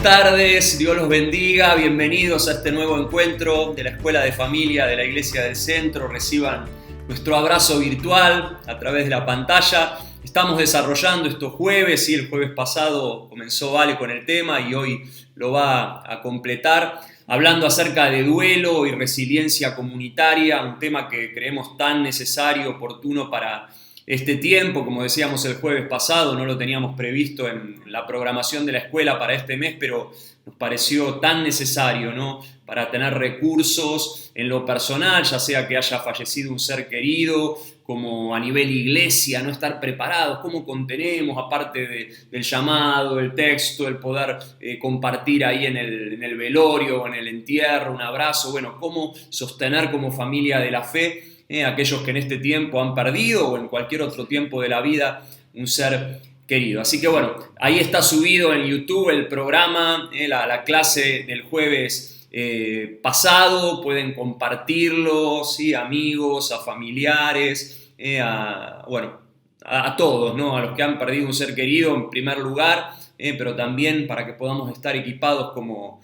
Buenas tardes, Dios los bendiga, bienvenidos a este nuevo encuentro de la Escuela de Familia de la Iglesia del Centro. Reciban nuestro abrazo virtual a través de la pantalla. Estamos desarrollando estos jueves, y el jueves pasado comenzó Vale con el tema y hoy lo va a completar, hablando acerca de duelo y resiliencia comunitaria, un tema que creemos tan necesario, oportuno para este tiempo. Como decíamos el jueves pasado, no lo teníamos previsto en la programación de la escuela para este mes, pero nos pareció tan necesario, ¿no? Para tener recursos en lo personal, ya sea que haya fallecido un ser querido, como a nivel iglesia, no estar preparados, cómo contenemos, aparte del llamado, el texto, el poder compartir ahí en el velorio o en el entierro, un abrazo, bueno, cómo sostener como familia de la fe aquellos que en este tiempo han perdido o en cualquier otro tiempo de la vida un ser querido. Así que bueno, ahí está subido en YouTube el programa, la clase del jueves pasado, pueden compartirlo, ¿sí? A amigos, a familiares, a todos, ¿no? A los que han perdido un ser querido en primer lugar, pero también para que podamos estar equipados como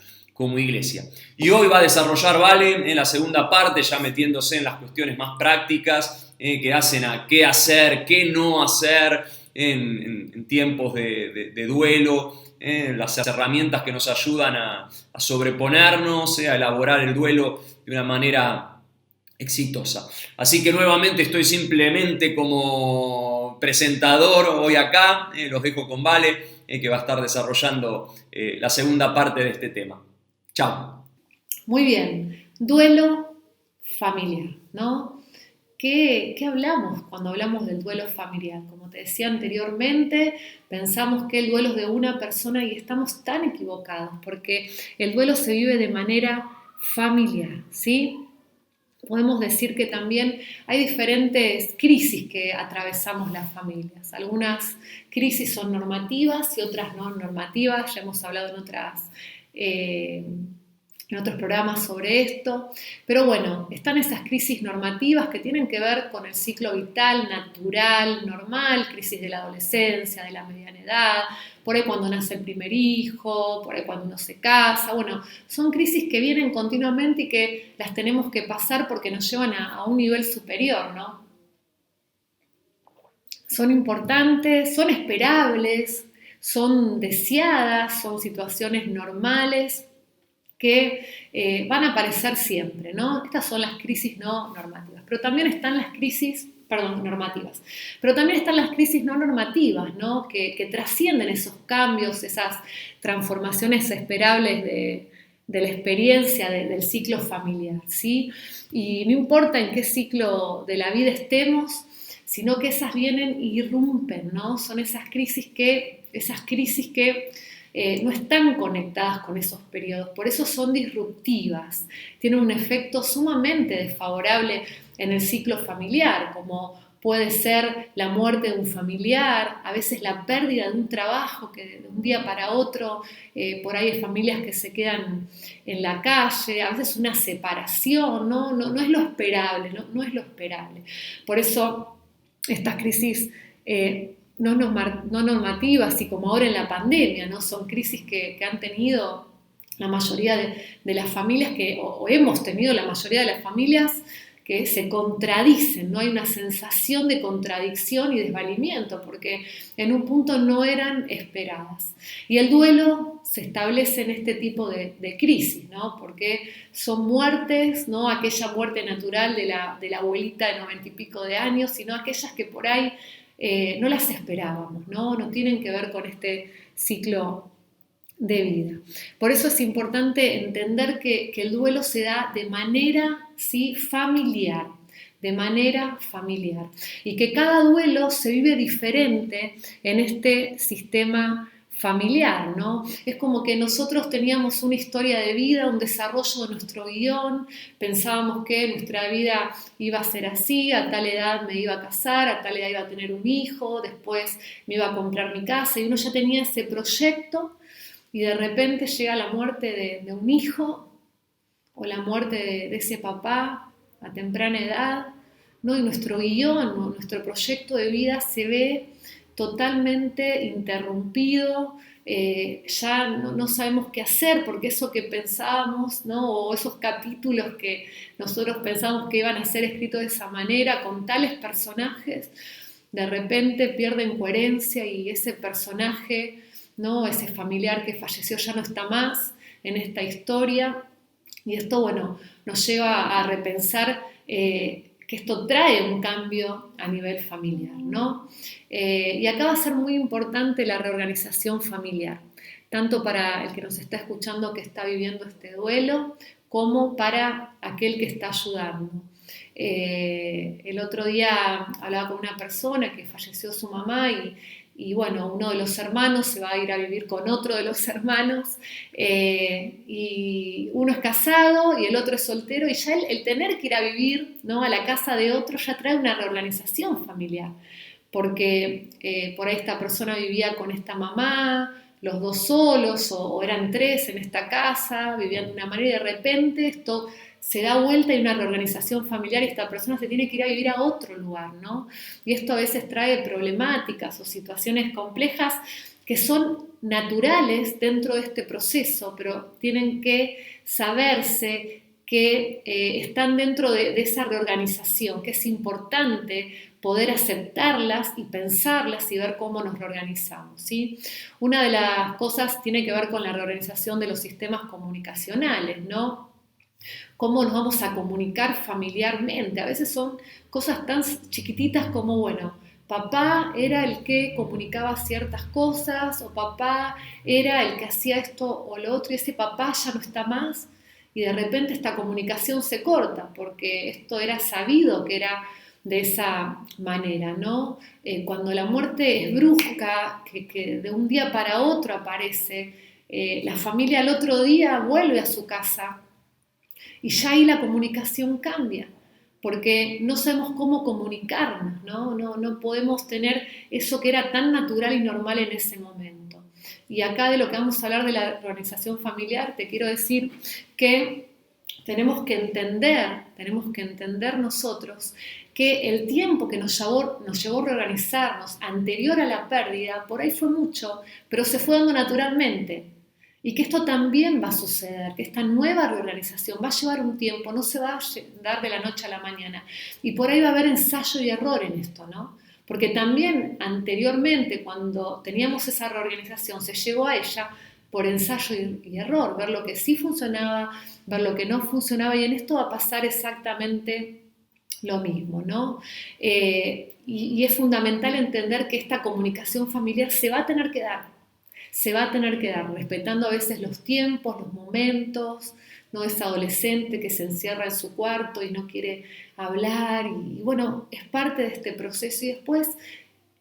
iglesia. Y hoy va a desarrollar Vale en la segunda parte, ya metiéndose en las cuestiones más prácticas que hacen a qué hacer, qué no hacer en tiempos de duelo, las herramientas que nos ayudan a sobreponernos, a elaborar el duelo de una manera exitosa. Así que nuevamente estoy simplemente como presentador hoy acá, los dejo con Vale, que va a estar desarrollando la segunda parte de este tema. Chao. Muy bien, duelo familiar, ¿no? ¿Qué hablamos cuando hablamos del duelo familiar? Como te decía anteriormente, pensamos que el duelo es de una persona y estamos tan equivocados porque el duelo se vive de manera familiar, ¿sí? Podemos decir que también hay diferentes crisis que atravesamos las familias. Algunas crisis son normativas y otras no normativas, ya hemos hablado en otros programas sobre esto, pero bueno, están esas crisis normativas que tienen que ver con el ciclo vital, natural, normal, crisis de la adolescencia, de la mediana edad, por ahí cuando nace el primer hijo, por ahí cuando uno se casa, bueno, son crisis que vienen continuamente y que las tenemos que pasar porque nos llevan a un nivel superior, ¿no? Son importantes, son esperables, son deseadas, son situaciones normales que van a aparecer siempre, ¿no? Estas son las crisis no normativas, pero también están las crisis, normativas, pero también están las crisis no normativas, ¿no? Que trascienden esos cambios, esas transformaciones esperables de la experiencia del ciclo familiar, ¿sí? Y no importa en qué ciclo de la vida estemos, sino que esas vienen y irrumpen, ¿no? Son esas crisis que no están conectadas con esos periodos, por eso son disruptivas, tienen un efecto sumamente desfavorable en el ciclo familiar, como puede ser la muerte de un familiar, a veces la pérdida de un trabajo que de un día para otro, por ahí hay familias que se quedan en la calle, a veces una separación, no es lo esperable, no es lo esperable. Por eso estas crisis no normativas y como ahora en la pandemia, ¿no? Son crisis que han tenido la mayoría de las familias o hemos tenido la mayoría de las familias que se contradicen, ¿no? Hay una sensación de contradicción y desvalimiento porque en un punto no eran esperadas. Y el duelo se establece en este tipo de crisis, ¿no? Porque son muertes, no aquella muerte natural de la abuelita de 90 y pico de años, sino aquellas que por ahí no las esperábamos, no tienen que ver con este ciclo de vida. Por eso es importante entender que el duelo se da de manera, ¿sí?, familiar, de manera familiar, y que cada duelo se vive diferente en este sistema familiar, ¿no? Es como que nosotros teníamos una historia de vida, un desarrollo de nuestro guión, pensábamos que nuestra vida iba a ser así, a tal edad me iba a casar, a tal edad iba a tener un hijo, después me iba a comprar mi casa, y uno ya tenía ese proyecto, y de repente llega la muerte de un hijo, o la muerte de ese papá a temprana edad, ¿no? Y nuestro guión, nuestro proyecto de vida se ve totalmente interrumpido, ya no sabemos qué hacer porque eso que pensábamos, ¿no? O esos capítulos que nosotros pensábamos que iban a ser escritos de esa manera, con tales personajes, de repente pierden coherencia y ese personaje, ¿no? Ese familiar que falleció ya no está más en esta historia. Y esto, bueno, nos lleva a repensar que esto trae un cambio a nivel familiar, ¿no? Y acá va a ser muy importante la reorganización familiar, tanto para el que nos está escuchando que está viviendo este duelo, como para aquel que está ayudando. El otro día hablaba con una persona que falleció su mamá y bueno, uno de los hermanos se va a ir a vivir con otro de los hermanos y uno es casado y el otro es soltero y ya el tener que ir a vivir, ¿no?, a la casa de otro ya trae una reorganización familiar, porque por ahí esta persona vivía con esta mamá, los dos solos o eran tres en esta casa, vivían de una manera y de repente esto se da vuelta y una reorganización familiar y esta persona se tiene que ir a vivir a otro lugar, ¿no? Y esto a veces trae problemáticas o situaciones complejas que son naturales dentro de este proceso, pero tienen que saberse que están dentro de esa reorganización, que es importante poder aceptarlas y pensarlas y ver cómo nos reorganizamos, ¿sí? Una de las cosas tiene que ver con la reorganización de los sistemas comunicacionales, ¿no? Cómo nos vamos a comunicar familiarmente. A veces son cosas tan chiquititas como, bueno, papá era el que comunicaba ciertas cosas o papá era el que hacía esto o lo otro y ese papá ya no está más y de repente esta comunicación se corta porque esto era sabido que era de esa manera, ¿no? Cuando la muerte es brusca, que de un día para otro aparece, la familia al otro día vuelve a su casa y ya ahí la comunicación cambia, porque no sabemos cómo comunicarnos, no podemos tener eso que era tan natural y normal en ese momento. Y acá de lo que vamos a hablar de la organización familiar, te quiero decir que tenemos que entender nosotros que el tiempo que nos llevó a reorganizarnos anterior a la pérdida, por ahí fue mucho, pero se fue dando naturalmente. Y que esto también va a suceder, que esta nueva reorganización va a llevar un tiempo, no se va a dar de la noche a la mañana. Y por ahí va a haber ensayo y error en esto, ¿no? Porque también anteriormente, cuando teníamos esa reorganización, se llegó a ella por ensayo y error, ver lo que sí funcionaba, ver lo que no funcionaba, y en esto va a pasar exactamente lo mismo, ¿no? Y es fundamental entender que esta comunicación familiar se va a tener que dar, respetando a veces los tiempos, los momentos, ¿no? Ese adolescente que se encierra en su cuarto y no quiere hablar y bueno, es parte de este proceso y después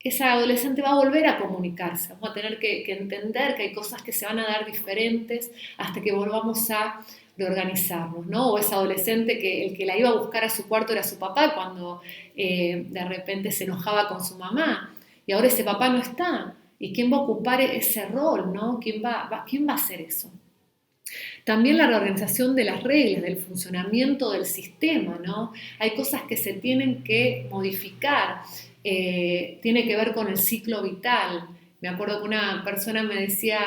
esa adolescente va a volver a comunicarse, vamos a tener que entender que hay cosas que se van a dar diferentes hasta que volvamos a reorganizarnos, ¿no? O esa adolescente que el que la iba a buscar a su cuarto era su papá cuando de repente se enojaba con su mamá y ahora ese papá no está. ¿Y quién va a ocupar ese rol, ¿no? ¿Quién va a hacer eso? También la reorganización de las reglas, del funcionamiento del sistema, ¿no? Hay cosas que se tienen que modificar, tiene que ver con el ciclo vital. Me acuerdo que una persona me decía,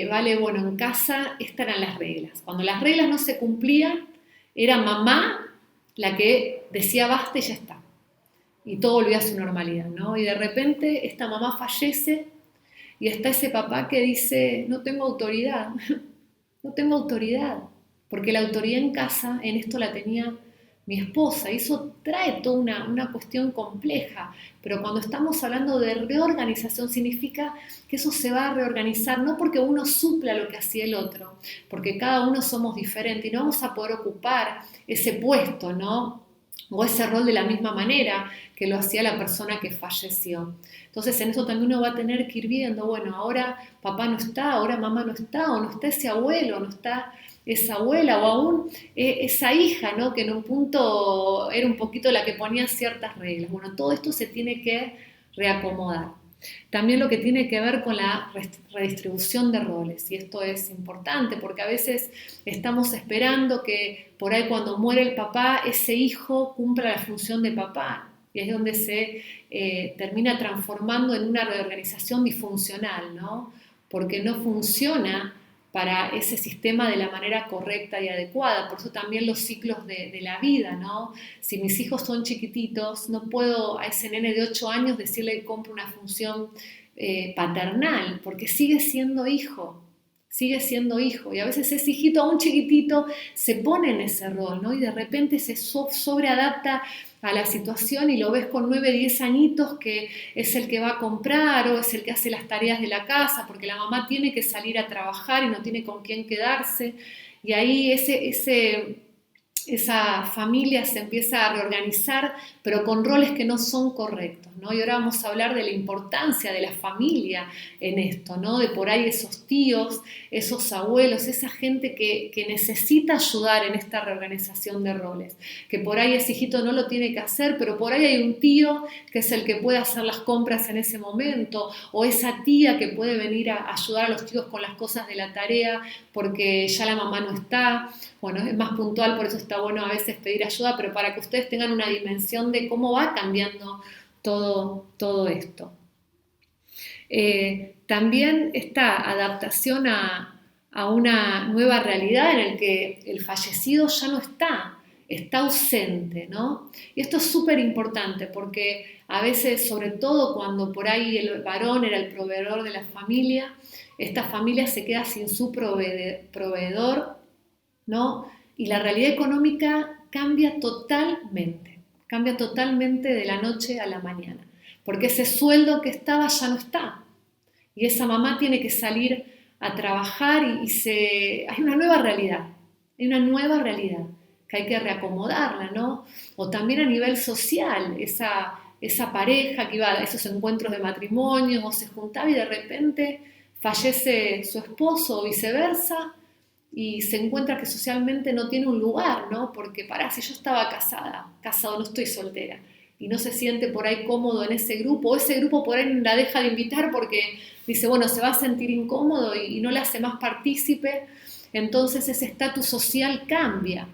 vale, bueno, en casa estas eran las reglas. Cuando las reglas no se cumplían, era mamá la que decía basta y ya está. Y todo volvía a su normalidad, ¿no? Y de repente esta mamá fallece y está ese papá que dice, no tengo autoridad, porque la autoridad en casa, en esto la tenía mi esposa, y eso trae toda una cuestión compleja, pero cuando estamos hablando de reorganización significa que eso se va a reorganizar, no porque uno supla lo que hacía el otro, porque cada uno somos diferentes y no vamos a poder ocupar ese puesto, ¿no? O ese rol de la misma manera que lo hacía la persona que falleció. Entonces en eso también uno va a tener que ir viendo, bueno, ahora papá no está, ahora mamá no está, o no está ese abuelo, no está esa abuela, o aún esa hija, ¿no? Que en un punto era un poquito la que ponía ciertas reglas. Bueno, todo esto se tiene que reacomodar. También lo que tiene que ver con la redistribución de roles, y esto es importante porque a veces estamos esperando que por ahí cuando muere el papá, ese hijo cumpla la función de papá, y es donde se termina transformando en una reorganización disfuncional, ¿no? porque no funciona para ese sistema de la manera correcta y adecuada. Por eso también los ciclos de la vida, ¿no? Si mis hijos son chiquititos, no puedo a ese nene de 8 años decirle que compre una función paternal, porque sigue siendo hijo. Sigue siendo hijo, y a veces ese hijito aún chiquitito se pone en ese rol, ¿no? Y de repente se sobreadapta a la situación y lo ves con 9, 10 añitos que es el que va a comprar o es el que hace las tareas de la casa porque la mamá tiene que salir a trabajar y no tiene con quién quedarse, y ahí esa familia se empieza a reorganizar, pero con roles que no son correctos, ¿no? Y ahora vamos a hablar de la importancia de la familia en esto, ¿no? De por ahí esos tíos, esos abuelos, esa gente que necesita ayudar en esta reorganización de roles, que por ahí ese hijito no lo tiene que hacer, pero por ahí hay un tío que es el que puede hacer las compras en ese momento, o esa tía que puede venir a ayudar a los chicos con las cosas de la tarea porque ya la mamá no está. Bueno, es más puntual, por eso está bueno a veces pedir ayuda, pero para que ustedes tengan una dimensión de cómo va cambiando todo esto. También esta adaptación a una nueva realidad en la que el fallecido ya no está ausente, ¿no? Y esto es súper importante porque a veces, sobre todo cuando por ahí el varón era el proveedor de la familia, esta familia se queda sin su proveedor, ¿no? Y la realidad económica cambia totalmente de la noche a la mañana, porque ese sueldo que estaba ya no está, y esa mamá tiene que salir a trabajar hay una nueva realidad que hay que reacomodarla, ¿no? O también a nivel social, esa pareja que iba a esos encuentros de matrimonio o se juntaba y de repente fallece su esposo o viceversa, y se encuentra que socialmente no tiene un lugar, ¿no? Porque si yo estaba casado, no estoy soltera, y no se siente por ahí cómodo en ese grupo, o ese grupo por ahí la deja de invitar porque dice, bueno, se va a sentir incómodo y no le hace más partícipe, entonces ese estatus social cambia.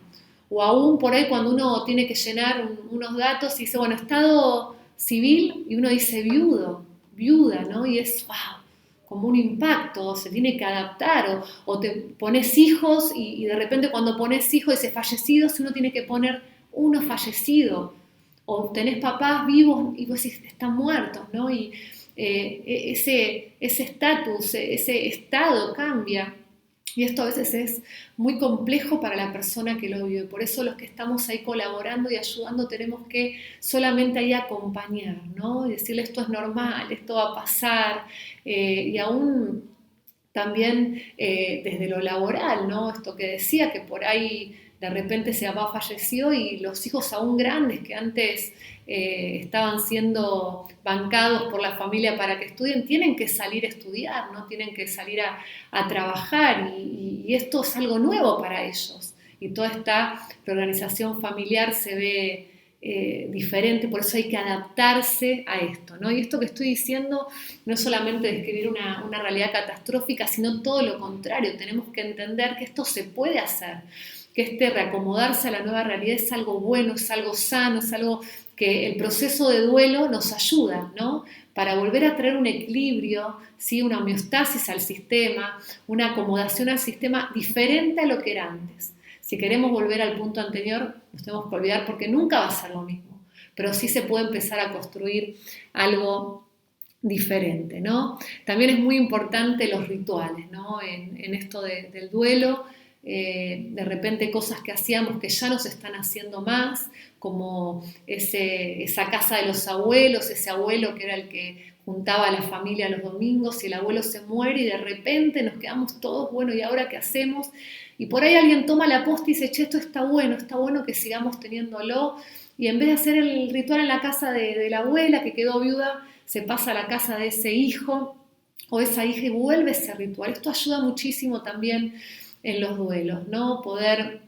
O aún por ahí cuando uno tiene que llenar unos datos y dice, bueno, estado civil, y uno dice viuda, ¿no? Y es, wow, como un impacto, se tiene que adaptar, o te pones hijos y de repente cuando pones hijos dice fallecidos, uno tiene que poner uno fallecido, o tenés papás vivos y vos decís están muertos, ¿no? Y ese estatus, ese estado cambia. Y esto a veces es muy complejo para la persona que lo vive. Por eso los que estamos ahí colaborando y ayudando tenemos que solamente ahí acompañar, ¿no? Y decirle esto es normal, esto va a pasar. Y aún también desde lo laboral, ¿no? Esto que decía, que por ahí de repente se papá falleció y los hijos aún grandes que antes estaban siendo bancados por la familia para que estudien, tienen que salir a estudiar, ¿no? Tienen que salir a trabajar y esto es algo nuevo para ellos. Y toda esta reorganización familiar se ve diferente, por eso hay que adaptarse a esto, ¿no? Y esto que estoy diciendo no es solamente describir una realidad catastrófica, sino todo lo contrario, tenemos que entender que esto se puede hacer, que reacomodarse a la nueva realidad es algo bueno, es algo sano, es algo que el proceso de duelo nos ayuda, ¿no? Para volver a traer un equilibrio, ¿sí? Una homeostasis al sistema, una acomodación al sistema diferente a lo que era antes. Si queremos volver al punto anterior, nos tenemos que olvidar porque nunca va a ser lo mismo, pero sí se puede empezar a construir algo diferente, ¿no? También es muy importante los rituales, ¿no? En esto del duelo. De repente cosas que hacíamos que ya no se están haciendo más, como esa casa de los abuelos, ese abuelo que era el que juntaba a la familia los domingos y el abuelo se muere y de repente nos quedamos todos, bueno, ¿y ahora qué hacemos? Y por ahí alguien toma la posta y dice, che, esto está bueno que sigamos teniéndolo, y en vez de hacer el ritual en la casa de la abuela que quedó viuda, se pasa a la casa de ese hijo o esa hija y vuelve ese ritual. Esto ayuda muchísimo también en los duelos, ¿no? Poder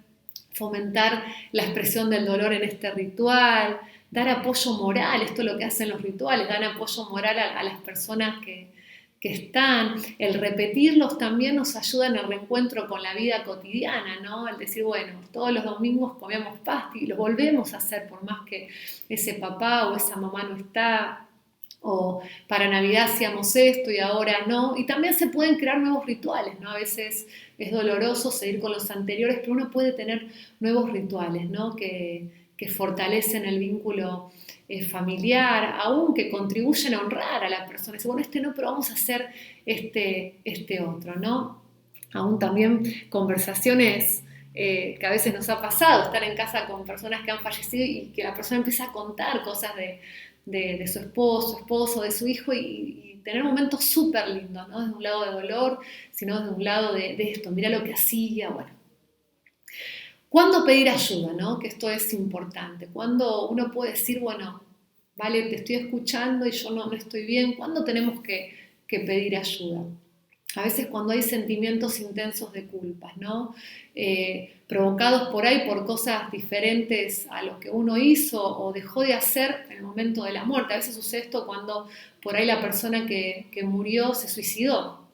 fomentar la expresión del dolor en este ritual, dar apoyo moral, esto es lo que hacen los rituales, dan apoyo moral a las personas que están, el repetirlos también nos ayuda en el reencuentro con la vida cotidiana, ¿no? El decir, bueno, todos los domingos comemos pasta y lo volvemos a hacer por más que ese papá o esa mamá no está, o para Navidad hacíamos esto y ahora no, y también se pueden crear nuevos rituales, ¿no? A veces es doloroso seguir con los anteriores, pero uno puede tener nuevos rituales, ¿no? Que fortalecen el vínculo familiar, aún que contribuyen a honrar a la persona. Dice, bueno, este no, pero vamos a hacer este otro, ¿no? Aún también conversaciones que a veces nos ha pasado, estar en casa con personas que han fallecido y que la persona empieza a contar cosas de su esposo, de su hijo y tener momentos súper lindos, ¿no? Desde un lado de dolor, sino desde un lado de esto, mira lo que hacía, bueno. ¿Cuándo pedir ayuda, no? Que esto es importante. ¿Cuándo uno puede decir, bueno, vale, te estoy escuchando y yo no estoy bien? ¿Cuándo tenemos que pedir ayuda? A veces cuando hay sentimientos intensos de culpas, ¿no? Provocados por ahí por cosas diferentes a lo que uno hizo o dejó de hacer en el momento de la muerte. A veces sucede esto cuando por ahí la persona que murió se suicidó,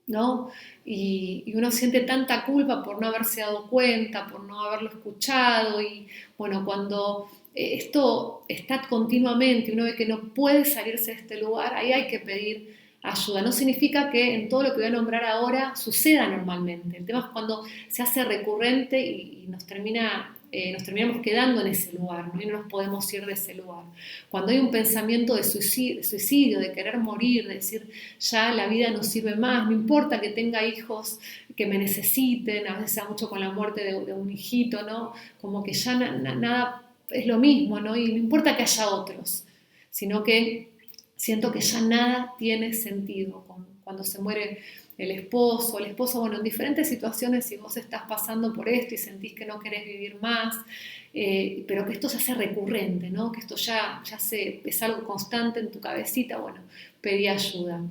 ¿no? Y uno siente tanta culpa por no haberse dado cuenta, por no haberlo escuchado y bueno, cuando esto está continuamente y uno ve que no puede salirse de este lugar, ahí hay que pedir ayuda. No significa que en todo lo que voy a nombrar ahora suceda normalmente. El tema es cuando se hace recurrente y nos terminamos quedando en ese lugar, ¿no? Y no nos podemos ir de ese lugar. Cuando hay un pensamiento de suicidio, de querer morir, de decir ya la vida no sirve más, no importa que tenga hijos que me necesiten, a veces se da mucho con la muerte de un hijito, ¿no? Como que ya nada es lo mismo, ¿no? Y no importa que haya otros, sino que siento que ya nada tiene sentido cuando se muere el esposo, bueno, en diferentes situaciones, si vos estás pasando por esto y sentís que no querés vivir más, pero que esto se hace recurrente, ¿no? Que esto ya es algo constante en tu cabecita, bueno, pedí ayuda.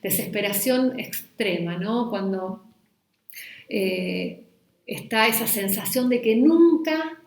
Desesperación extrema, ¿no? Cuando está esa sensación de que nunca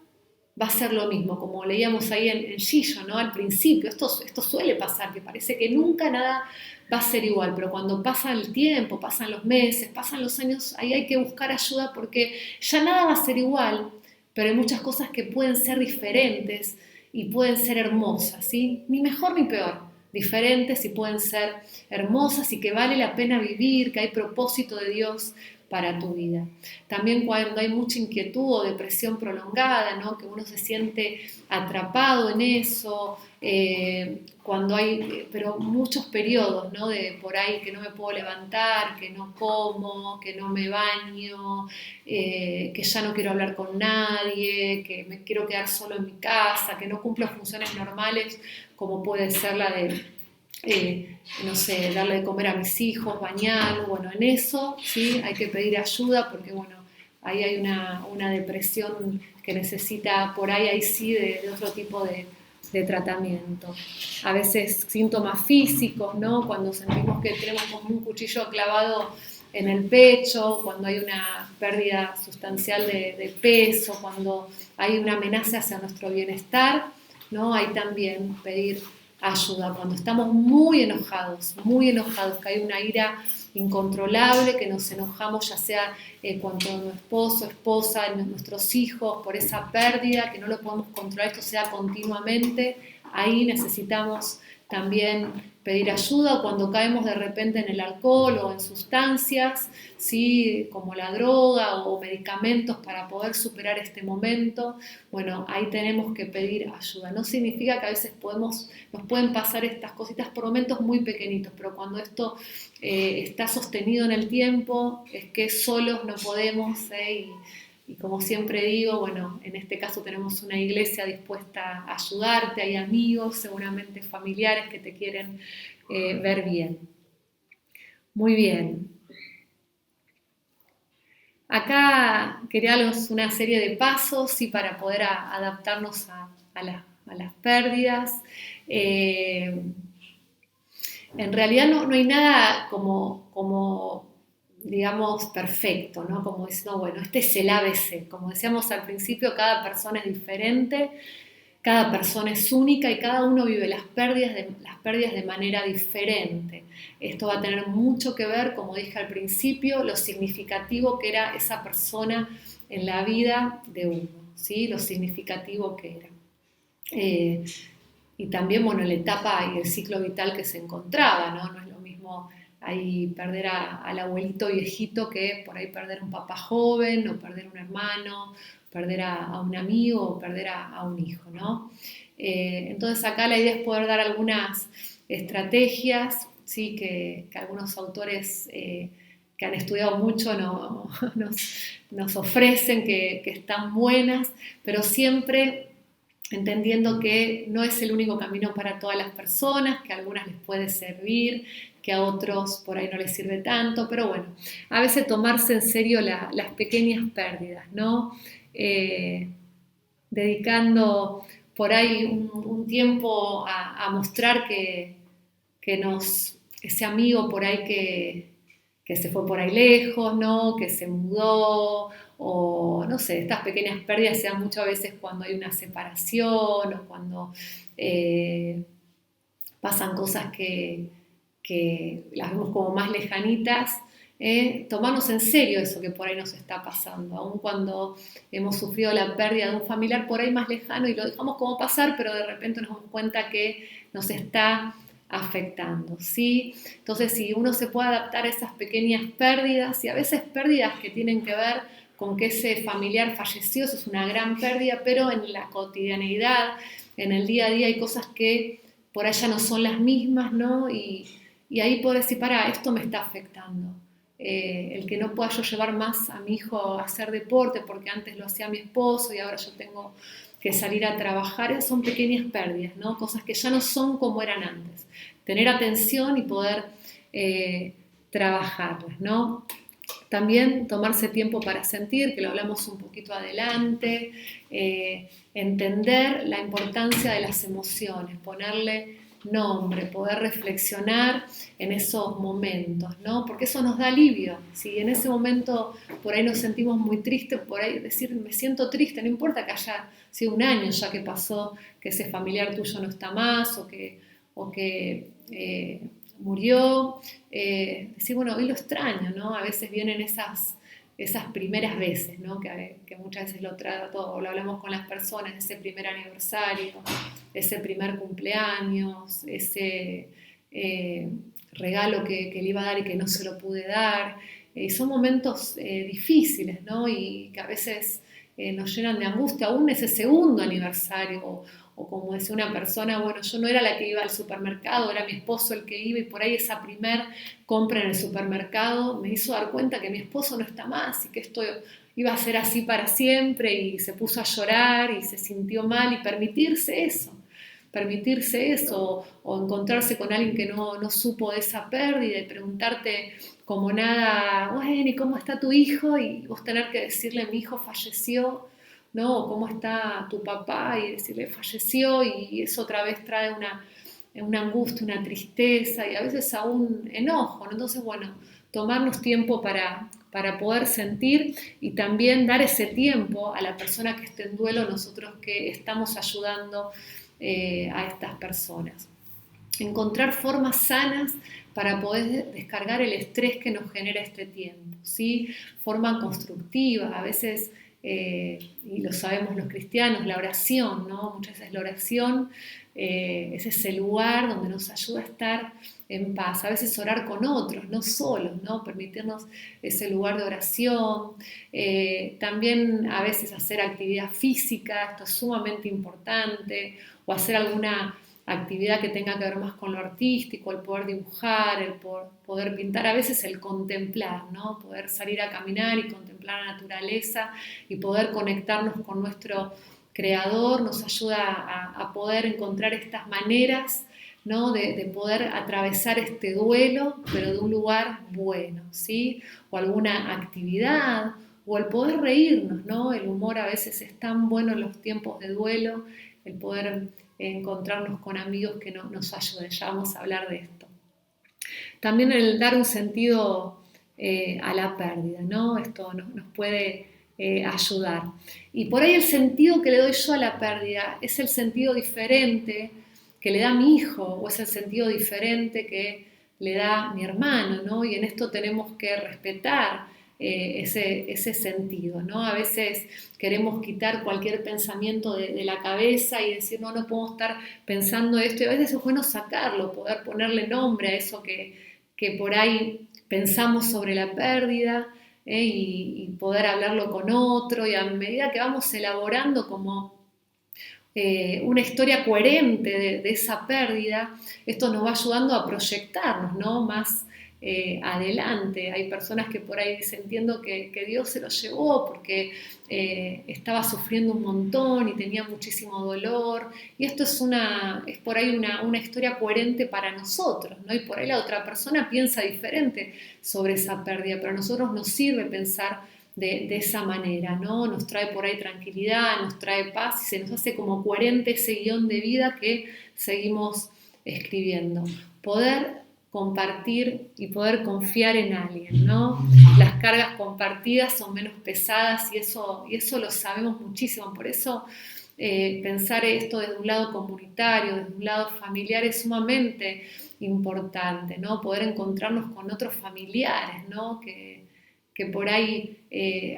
va a ser lo mismo, como leíamos ahí en Gillo, ¿no? Al principio, esto suele pasar, que parece que nunca nada va a ser igual, pero cuando pasa el tiempo, pasan los meses, pasan los años, ahí hay que buscar ayuda porque ya nada va a ser igual, pero hay muchas cosas que pueden ser diferentes y pueden ser hermosas, ¿sí? Ni mejor ni peor, diferentes y pueden ser hermosas y que vale la pena vivir, que hay propósito de Dios para tu vida. También cuando hay mucha inquietud o depresión prolongada, ¿no? Que uno se siente atrapado en eso, cuando hay, pero muchos periodos, ¿no? De por ahí que no me puedo levantar, que no como, que no me baño, que ya no quiero hablar con nadie, que me quiero quedar solo en mi casa, que no cumplo funciones normales como puede ser la de no sé, darle de comer a mis hijos, bañarlos, bueno, en eso sí hay que pedir ayuda porque bueno, ahí hay una depresión que necesita por ahí sí de otro tipo de tratamiento. A veces síntomas físicos, ¿no? Cuando sentimos que tenemos como un cuchillo clavado en el pecho, cuando hay una pérdida sustancial de peso, cuando hay una amenaza hacia nuestro bienestar, ¿no? Hay también pedir ayuda. Cuando estamos muy enojados, que hay una ira incontrolable, que nos enojamos ya sea cuando nuestro esposo, esposa, nuestros hijos, por esa pérdida, que no lo podemos controlar, esto sea continuamente, ahí necesitamos también pedir ayuda. Cuando caemos de repente en el alcohol o en sustancias, ¿sí? Como la droga o medicamentos para poder superar este momento, bueno, ahí tenemos que pedir ayuda. No significa que a veces nos pueden pasar estas cositas por momentos muy pequeñitos, pero cuando esto está sostenido en el tiempo, es que solos no podemos, y como siempre digo, bueno, en este caso tenemos una iglesia dispuesta a ayudarte, hay amigos, seguramente familiares que te quieren ver bien. Muy bien. Acá quería darles una serie de pasos ¿sí? Para poder adaptarnos a las pérdidas. En realidad no hay nada como digamos, perfecto, ¿no? Como diciendo, bueno, este es el ABC. Como decíamos al principio, cada persona es diferente, cada persona es única y cada uno vive las pérdidas de manera diferente. Esto va a tener mucho que ver, como dije al principio, lo significativo que era esa persona en la vida de uno, ¿sí? Lo significativo que era. y también, bueno, la etapa y el ciclo vital que se encontraba, ¿no? No es lo mismo ahí perder al abuelito viejito que por ahí perder a un papá joven, o perder un hermano, perder a un amigo, o perder a un hijo, ¿no? Entonces acá la idea es poder dar algunas estrategias, ¿sí? que algunos autores que han estudiado mucho nos ofrecen, que están buenas, pero siempre entendiendo que no es el único camino para todas las personas, que a algunas les puede servir, que a otros por ahí no les sirve tanto, pero bueno, a veces tomarse en serio las pequeñas pérdidas, ¿no? Dedicando por ahí un tiempo a mostrar ese amigo por ahí que se fue por ahí lejos, ¿no? Que se mudó, o no sé, estas pequeñas pérdidas se dan muchas veces cuando hay una separación o cuando pasan cosas que las vemos como más lejanitas. Tomarnos en serio eso que por ahí nos está pasando, aun cuando hemos sufrido la pérdida de un familiar por ahí más lejano y lo dejamos como pasar, pero de repente nos damos cuenta que nos está afectando, ¿sí? Entonces, si uno se puede adaptar a esas pequeñas pérdidas, y a veces pérdidas que tienen que ver con que ese familiar falleció, eso es una gran pérdida, pero en la cotidianeidad, en el día a día hay cosas que por allá no son las mismas, ¿no? Y ahí puedo decir, esto me está afectando. El que no pueda yo llevar más a mi hijo a hacer deporte porque antes lo hacía mi esposo y ahora yo tengo que salir a trabajar, son pequeñas pérdidas, ¿no? Cosas que ya no son como eran antes. Tener atención y poder trabajarlas, ¿no? También tomarse tiempo para sentir, que lo hablamos un poquito adelante, entender la importancia de las emociones, ponerle nombre, poder reflexionar en esos momentos, ¿no? Porque eso nos da alivio. Si en ese momento por ahí nos sentimos muy tristes, por ahí decir me siento triste, no importa que haya sido un año ya que pasó, que ese familiar tuyo no está más o que murió, decir, bueno, hoy lo extraño, ¿no? A veces vienen esas primeras veces, ¿no? Que muchas veces lo hablamos con las personas, ese primer aniversario, ese primer cumpleaños, ese regalo que le iba a dar y que no se lo pude dar. Son momentos difíciles, ¿no? Y que a veces nos llenan de angustia, aún ese segundo aniversario, o como decía una persona, bueno, yo no era la que iba al supermercado, era mi esposo el que iba, y por ahí esa primer compra en el supermercado me hizo dar cuenta que mi esposo no está más y que esto iba a ser así para siempre, y se puso a llorar y se sintió mal, y permitirse eso, o encontrarse con alguien que no supo de esa pérdida y preguntarte como nada, bueno, ¿y cómo está tu hijo? Y vos tener que decirle, mi hijo falleció, ¿no? O cómo está tu papá y decirle, falleció, y eso otra vez trae una angustia, una tristeza y a veces aún enojo, ¿no? Entonces, bueno, tomarnos tiempo para poder sentir, y también dar ese tiempo a la persona que esté en duelo, nosotros que estamos ayudando a estas personas. Encontrar formas sanas para poder descargar el estrés que nos genera este tiempo, ¿sí? Forma constructiva, a veces, y lo sabemos los cristianos, la oración, ¿no? Muchas veces la oración es ese lugar donde nos ayuda a estar en paz. A veces orar con otros, no solos, ¿no? Permitirnos ese lugar de oración. También a veces hacer actividad física, esto es sumamente importante, o hacer alguna actividad que tenga que ver más con lo artístico, el poder dibujar, el poder pintar, a veces el contemplar, ¿no? Poder salir a caminar y contemplar la naturaleza y poder conectarnos con nuestro Creador nos ayuda a poder encontrar estas maneras, ¿no? de poder atravesar este duelo, pero de un lugar bueno, ¿sí? O alguna actividad, o el poder reírnos, ¿no? El humor a veces es tan bueno en los tiempos de duelo, el poder encontrarnos con amigos que nos ayuden. Ya vamos a hablar de esto. También el dar un sentido a la pérdida, ¿no? Esto nos puede ayudar. Y por ahí el sentido que le doy yo a la pérdida es el sentido diferente que le da mi hijo, o es el sentido diferente que le da mi hermano, ¿no? Y en esto tenemos que respetar ese sentido, ¿no? A veces queremos quitar cualquier pensamiento de la cabeza y decir, no podemos estar pensando esto, y a veces es bueno sacarlo, poder ponerle nombre a eso que por ahí pensamos sobre la pérdida, y poder hablarlo con otro, y a medida que vamos elaborando como una historia coherente de esa pérdida, esto nos va ayudando a proyectarnos, ¿no? Más adelante. Hay personas que por ahí dicen, entiendo que Dios se lo llevó porque estaba sufriendo un montón y tenía muchísimo dolor, y esto es por ahí una historia coherente para nosotros, ¿no? Y por ahí la otra persona piensa diferente sobre esa pérdida, pero a nosotros nos sirve pensar de esa manera, ¿no? Nos trae por ahí tranquilidad, nos trae paz y se nos hace como coherente ese guión de vida que seguimos escribiendo. Poder compartir y poder confiar en alguien, ¿no? Las cargas compartidas son menos pesadas y eso lo sabemos muchísimo. Por eso pensar esto desde un lado comunitario, desde un lado familiar es sumamente importante, ¿no? Poder encontrarnos con otros familiares, ¿no? Que por ahí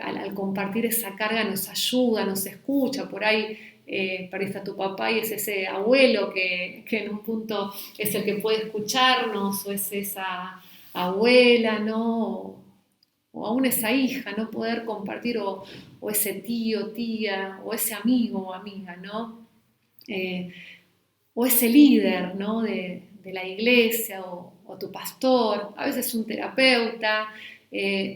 al compartir esa carga nos ayuda, nos escucha, por ahí perdiste a tu papá y es ese abuelo que en un punto es el que puede escucharnos, o es esa abuela, ¿no? O aún esa hija, ¿no? Poder compartir, o ese tío, tía, o ese amigo o amiga, ¿no? O ese líder, ¿no? de la iglesia, o tu pastor, a veces un terapeuta,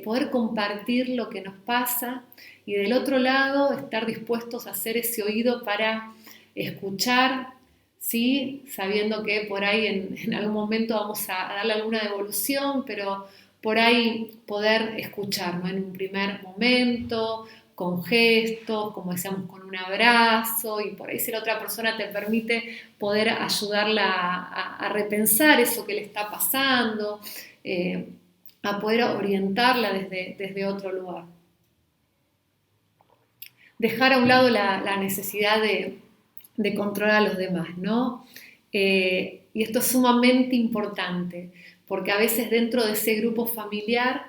poder compartir lo que nos pasa, y del otro lado estar dispuestos a hacer ese oído para escuchar, ¿sí? Sabiendo que por ahí en algún momento vamos a darle alguna devolución, pero por ahí poder escuchar, ¿no? En un primer momento, con gestos, como decíamos, con un abrazo, y por ahí si la otra persona te permite poder ayudarla a repensar eso que le está pasando, a poder orientarla desde otro lugar. Dejar a un lado la necesidad de controlar a los demás, ¿no? Y esto es sumamente importante, porque a veces dentro de ese grupo familiar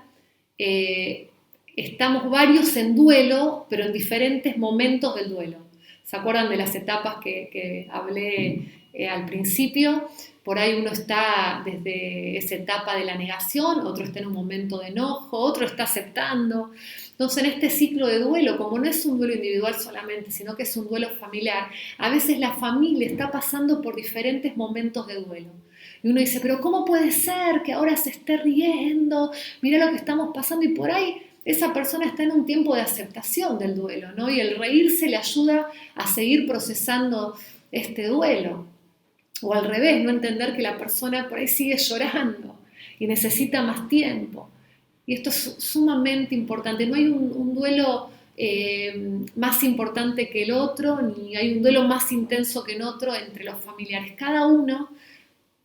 estamos varios en duelo, pero en diferentes momentos del duelo. ¿Se acuerdan de las etapas que hablé al principio? Por ahí uno está desde esa etapa de la negación, otro está en un momento de enojo, otro está aceptando. Entonces, en este ciclo de duelo, como no es un duelo individual solamente, sino que es un duelo familiar, a veces la familia está pasando por diferentes momentos de duelo. Y uno dice, pero ¿cómo puede ser que ahora se esté riendo? Mira lo que estamos pasando, y por ahí esa persona está en un tiempo de aceptación del duelo, ¿no? Y el reírse le ayuda a seguir procesando este duelo. O al revés, no entender que la persona por ahí sigue llorando y necesita más tiempo. Y esto es sumamente importante. No hay un duelo más importante que el otro, ni hay un duelo más intenso que en otro entre los familiares. Cada uno,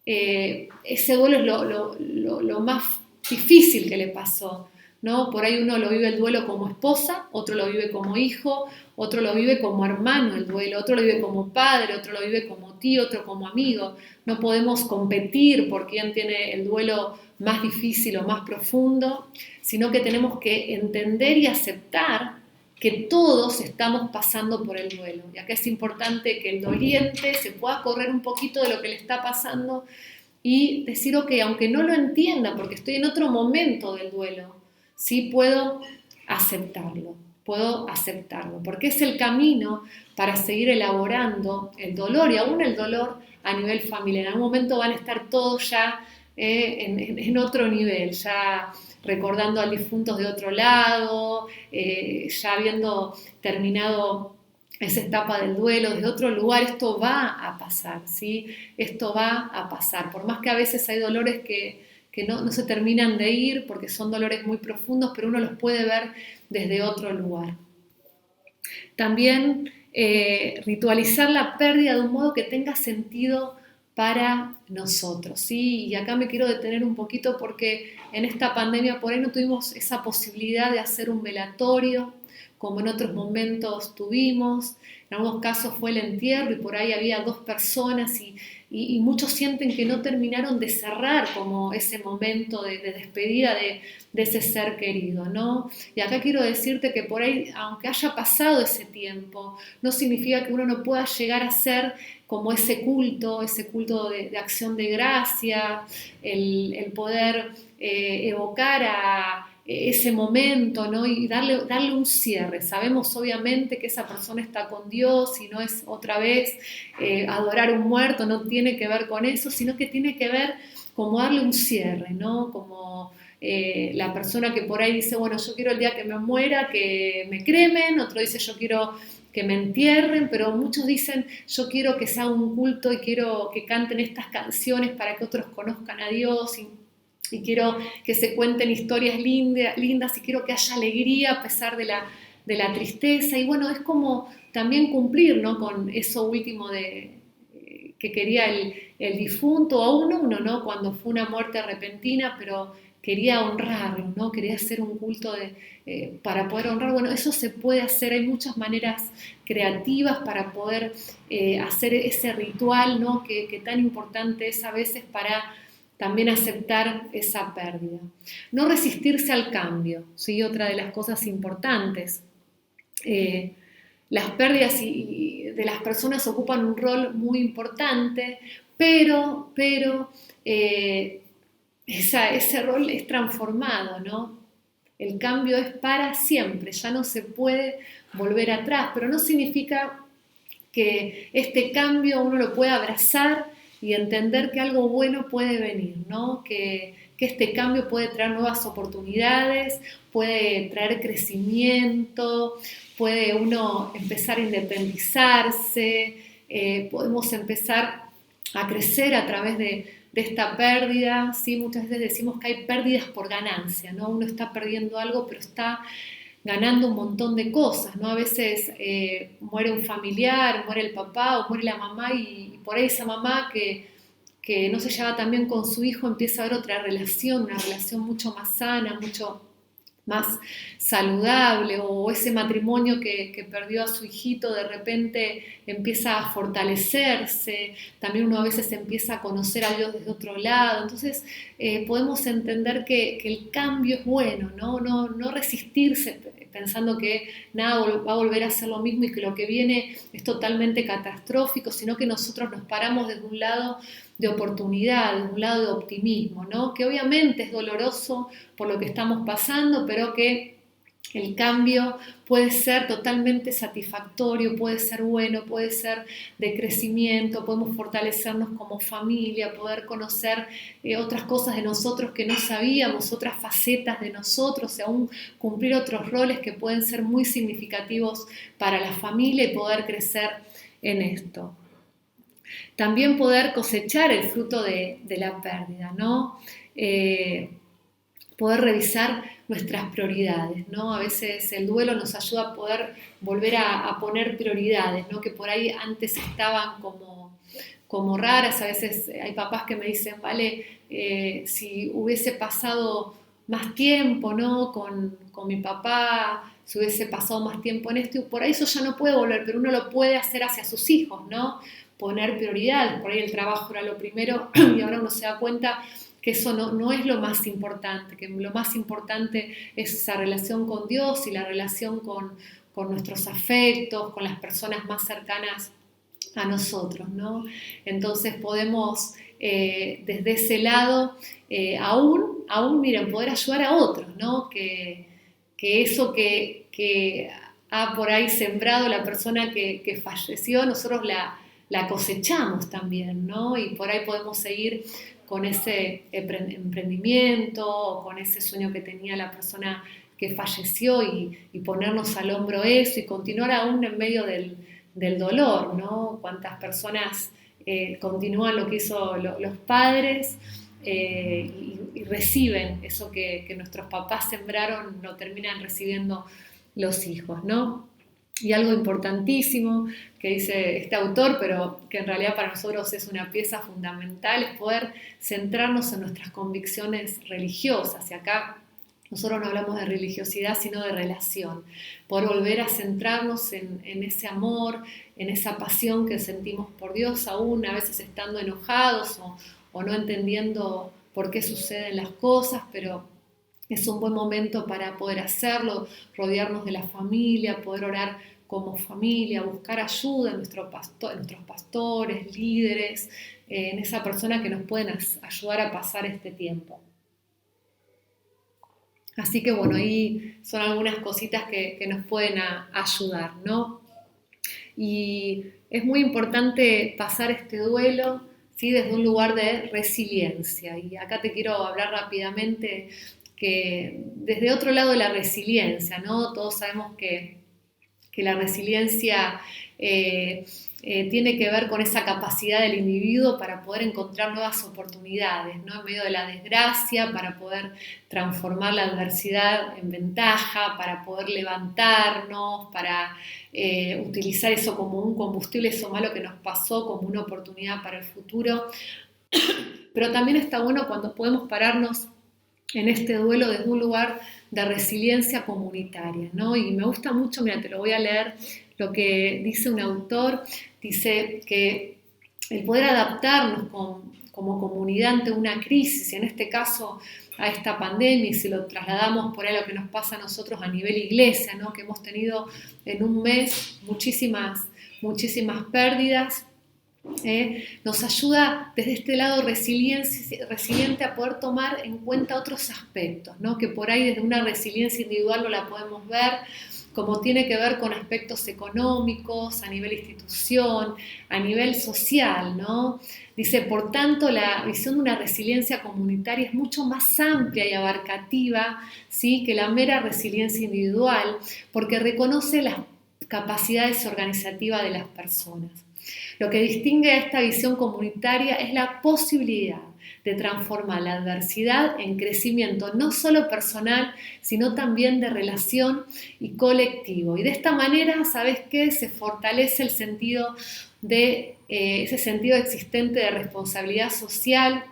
ese duelo es lo más difícil que le pasó, ¿no? Por ahí uno lo vive el duelo como esposa, otro lo vive como hijo, otro lo vive como hermano el duelo, otro lo vive como padre, otro lo vive como tío, otro como amigo. No podemos competir por quién tiene el duelo más difícil o más profundo, sino que tenemos que entender y aceptar que todos estamos pasando por el duelo. Y acá es importante que el doliente se pueda correr un poquito de lo que le está pasando y decir, ok, aunque no lo entienda porque estoy en otro momento del duelo, sí puedo aceptarlo, porque es el camino para seguir elaborando el dolor, y aún el dolor a nivel familiar. En algún momento van a estar todos ya en otro nivel, ya recordando al difunto de otro lado, ya habiendo terminado esa etapa del duelo desde otro lugar. Esto va a pasar, ¿sí? Esto va a pasar, por más que a veces hay dolores que no se terminan de ir porque son dolores muy profundos, pero uno los puede ver desde otro lugar. También ritualizar la pérdida de un modo que tenga sentido para nosotros, ¿sí? Y acá me quiero detener un poquito porque en esta pandemia por ahí no tuvimos esa posibilidad de hacer un velatorio como en otros momentos tuvimos. En algunos casos fue el entierro y por ahí había 2 personas y y muchos sienten que no terminaron de cerrar como ese momento de despedida de ese ser querido, ¿no? Y acá quiero decirte que por ahí, aunque haya pasado ese tiempo, no significa que uno no pueda llegar a ser como ese culto de acción de gracia, el poder evocar a ese momento, ¿no? Y darle un cierre. Sabemos obviamente que esa persona está con Dios y no es otra vez adorar un muerto, no tiene que ver con eso, sino que tiene que ver como darle un cierre, ¿no? Como la persona que por ahí dice, bueno, yo quiero el día que me muera que me cremen, otro dice yo quiero que me entierren, pero muchos dicen yo quiero que sea un culto y quiero que canten estas canciones para que otros conozcan a Dios y quiero que se cuenten historias lindas y quiero que haya alegría a pesar de la tristeza. Y bueno, es como también cumplir, ¿no? Con eso último que quería el difunto, aún uno, ¿no? Cuando fue una muerte repentina, pero quería honrarlo, ¿no? Quería hacer un culto para poder honrar. Bueno, eso se puede hacer, hay muchas maneras creativas para poder hacer ese ritual, ¿no? Que tan importante es a veces para también aceptar esa pérdida. No resistirse al cambio, ¿sí? Otra de las cosas importantes. Las pérdidas de las personas ocupan un rol muy importante, pero ese rol es transformado, ¿no? El cambio es para siempre, ya no se puede volver atrás, pero no significa que este cambio uno lo pueda abrazar y entender que algo bueno puede venir, ¿no? Que este cambio puede traer nuevas oportunidades, puede traer crecimiento, puede uno empezar a independizarse, podemos empezar a crecer a través de esta pérdida, ¿sí? Muchas veces decimos que hay pérdidas por ganancia, ¿no? Uno está perdiendo algo, pero está ganando un montón de cosas, ¿no? A veces muere un familiar, muere el papá o muere la mamá y por ahí esa mamá que no se lleva tan bien con su hijo empieza a ver otra relación, una relación mucho más sana, mucho más saludable, o ese matrimonio que perdió a su hijito de repente empieza a fortalecerse, también uno a veces empieza a conocer a Dios desde otro lado, entonces podemos entender que el cambio es bueno, no resistirse pensando que nada va a volver a ser lo mismo y que lo que viene es totalmente catastrófico, sino que nosotros nos paramos desde un lado de oportunidad, desde un lado de optimismo, ¿no? Que obviamente es doloroso por lo que estamos pasando, pero que el cambio puede ser totalmente satisfactorio, puede ser bueno, puede ser de crecimiento, podemos fortalecernos como familia, poder conocer otras cosas de nosotros que no sabíamos, otras facetas de nosotros, y aún cumplir otros roles que pueden ser muy significativos para la familia y poder crecer en esto. También poder cosechar el fruto de la pérdida, ¿no? Poder revisar nuestras prioridades, ¿no? A veces el duelo nos ayuda a poder volver a poner prioridades, ¿no? Que por ahí antes estaban como raras. A veces hay papás que me dicen, vale, si hubiese pasado más tiempo, ¿no? Con mi papá, si hubiese pasado más tiempo en esto, y por ahí eso ya no puede volver, pero uno lo puede hacer hacia sus hijos, ¿no? Poner prioridades, por ahí el trabajo era lo primero y ahora uno se da cuenta que eso no es lo más importante, que lo más importante es esa relación con Dios y la relación con nuestros afectos, con las personas más cercanas a nosotros, ¿no? Entonces podemos desde ese lado aún miren, poder ayudar a otros, ¿no? Que eso que ha por ahí sembrado la persona que falleció, nosotros la cosechamos también, ¿no? Y por ahí podemos seguir con ese emprendimiento o con ese sueño que tenía la persona que falleció y ponernos al hombro eso y continuar aún en medio del dolor, ¿no? Cuántas personas continúan lo que hizo los padres y reciben eso que nuestros papás sembraron, lo terminan recibiendo los hijos, ¿no? Y algo importantísimo que dice este autor, pero que en realidad para nosotros es una pieza fundamental, es poder centrarnos en nuestras convicciones religiosas. Y acá Nosotros no hablamos de religiosidad, sino de relación. Poder volver a centrarnos en ese amor, en esa pasión que sentimos por Dios, aún a veces estando enojados o no entendiendo por qué suceden las cosas, pero es un buen momento para poder hacerlo, rodearnos de la familia, poder orar como familia, buscar ayuda en nuestros pastores, líderes, en esa persona que nos pueden ayudar a pasar este tiempo. Así que bueno, ahí son algunas cositas que nos pueden ayudar, ¿no? Y es muy importante pasar este duelo, ¿sí? Desde un lugar de resiliencia. Y acá te quiero hablar rápidamente que desde otro lado de la resiliencia, ¿no? Todos sabemos que la resiliencia tiene que ver con esa capacidad del individuo para poder encontrar nuevas oportunidades, ¿no? En medio de la desgracia, para poder transformar la adversidad en ventaja, para poder levantarnos, para utilizar eso como un combustible, eso malo que nos pasó, como una oportunidad para el futuro. Pero también está bueno cuando podemos pararnos en este duelo desde un lugar de resiliencia comunitaria, ¿no? Y me gusta mucho, mira, te lo voy a leer, lo que dice un autor, dice que el poder adaptarnos como comunidad ante una crisis, en este caso a esta pandemia, y si lo trasladamos por ahí a lo que nos pasa a nosotros a nivel iglesia, ¿no? Que hemos tenido en un mes muchísimas pérdidas, nos ayuda desde este lado resiliente a poder tomar en cuenta otros aspectos, ¿no? Que por ahí desde una resiliencia individual no la podemos ver, como tiene que ver con aspectos económicos, a nivel institución, a nivel social, ¿no? Dice, por tanto, la visión de una resiliencia comunitaria es mucho más amplia y abarcativa, ¿sí? Que la mera resiliencia individual, porque reconoce las capacidades organizativas de las personas. Lo que distingue a esta visión comunitaria es la posibilidad de transformar la adversidad en crecimiento no solo personal, sino también de relación y colectivo. Y de esta manera, ¿sabes qué? Se fortalece el sentido ese sentido existente de responsabilidad social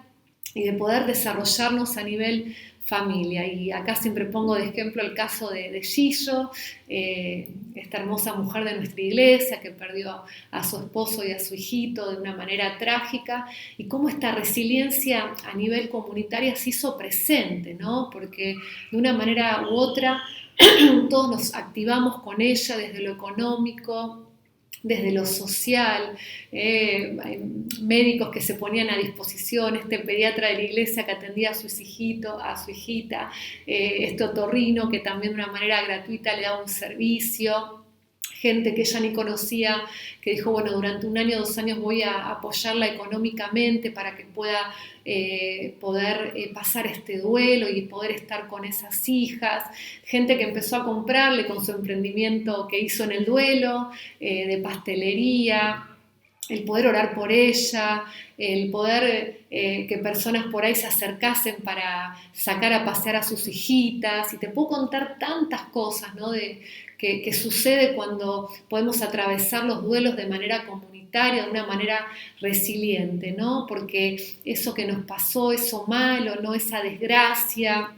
y de poder desarrollarnos a nivel familia. Y acá siempre pongo de ejemplo el caso de Gillo, esta hermosa mujer de nuestra iglesia que perdió a su esposo y a su hijito de una manera trágica, y cómo esta resiliencia a nivel comunitaria se hizo presente, ¿no? Porque de una manera u otra todos nos activamos con ella desde lo económico, desde lo social, hay médicos que se ponían a disposición, este pediatra de la iglesia que atendía a su hijito, a su hijita, este otorrino que también de una manera gratuita le daba un servicio, gente que ella ni conocía, que dijo, bueno, durante 1 año, 2 años voy a apoyarla económicamente para que pueda poder pasar este duelo y poder estar con esas hijas, gente que empezó a comprarle con su emprendimiento que hizo en el duelo, de pastelería, el poder orar por ella, el poder que personas por ahí se acercasen para sacar a pasear a sus hijitas, y te puedo contar tantas cosas, ¿no? Que sucede cuando podemos atravesar los duelos de manera comunitaria, de una manera resiliente, ¿no? Porque eso que nos pasó, eso malo, ¿no? Esa desgracia,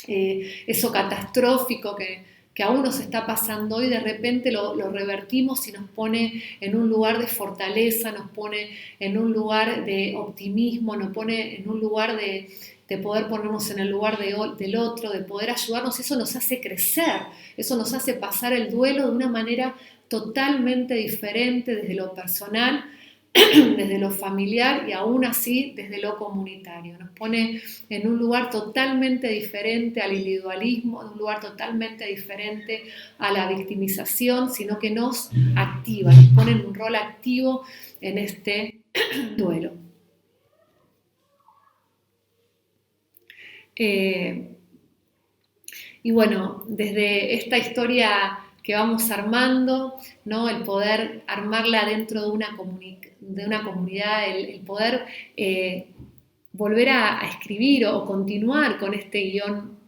eso catastrófico que aún nos está pasando hoy, de repente lo revertimos y nos pone en un lugar de fortaleza, nos pone en un lugar de optimismo, nos pone en un lugar de poder ponernos en el lugar del otro, de poder ayudarnos. Eso nos hace crecer, eso nos hace pasar el duelo de una manera totalmente diferente desde lo personal, desde lo familiar y aún así desde lo comunitario. Nos pone en un lugar totalmente diferente al individualismo, en un lugar totalmente diferente a la victimización, sino que nos activa, nos pone en un rol activo en este duelo. Y bueno, desde esta historia que vamos armando, ¿no? El poder armarla dentro de una comunidad, el poder volver a escribir o continuar con este guión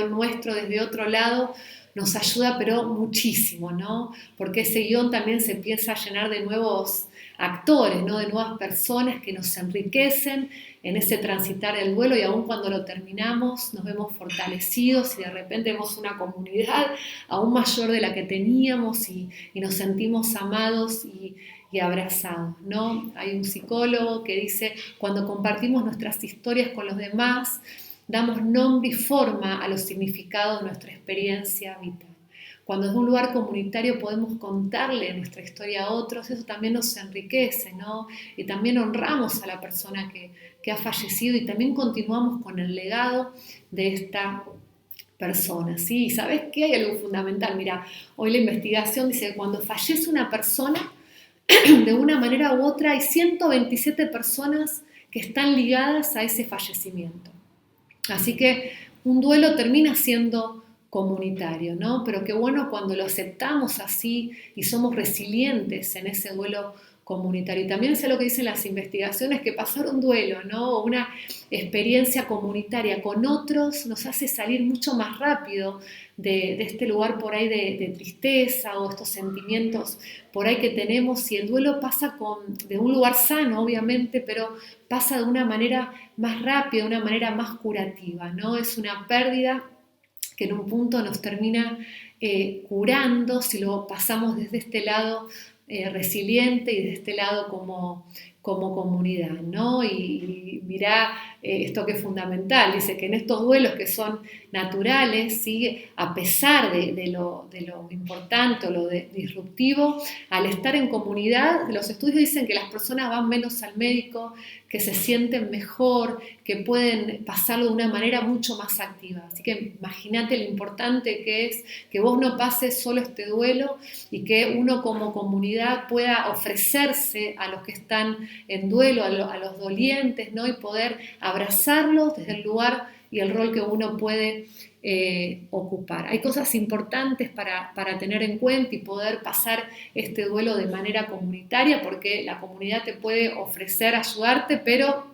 nuestro desde otro lado, nos ayuda pero muchísimo, ¿no? Porque ese guión también se empieza a llenar de nuevos actores, ¿no? De nuevas personas que nos enriquecen en ese transitar el duelo, y aún cuando lo terminamos nos vemos fortalecidos y de repente vemos una comunidad aún mayor de la que teníamos y nos sentimos amados y abrazados, ¿no? Hay un psicólogo que dice: cuando compartimos nuestras historias con los demás, damos nombre y forma a los significados de nuestra experiencia vital. Cuando desde un lugar comunitario podemos contarle nuestra historia a otros, eso también nos enriquece, ¿no? Y también honramos a la persona que ha fallecido y también continuamos con el legado de esta persona, ¿sí? ¿Y sabes qué? Hay algo fundamental. Mira, hoy la investigación dice que cuando fallece una persona, de una manera u otra, hay 127 personas que están ligadas a ese fallecimiento. Así que un duelo termina siendo comunitario, ¿no? Pero qué bueno cuando lo aceptamos así y somos resilientes en ese duelo comunitario. Y también sé lo que dicen las investigaciones, que pasar un duelo, ¿no? O una experiencia comunitaria con otros nos hace salir mucho más rápido de este lugar por ahí de tristeza o estos sentimientos por ahí que tenemos, y el duelo pasa de un lugar sano, obviamente, pero pasa de una manera más rápida, de una manera más curativa, ¿no? Es una pérdida que en un punto nos termina curando si lo pasamos desde este lado resiliente y de este lado como comunidad, ¿no? Y mirá esto que es fundamental, dice que en estos duelos que son naturales, ¿sí? A pesar de lo importante o lo disruptivo, al estar en comunidad, los estudios dicen que las personas van menos al médico, que se sienten mejor, que pueden pasarlo de una manera mucho más activa. Así que imagínate lo importante que es que vos no pases solo este duelo y que uno como comunidad pueda ofrecerse a los que están en duelo, a los dolientes, ¿no? Y poder abrazarlos desde el lugar y el rol que uno puede ocupar. Hay cosas importantes para tener en cuenta y poder pasar este duelo de manera comunitaria, porque la comunidad te puede ofrecer ayudarte, pero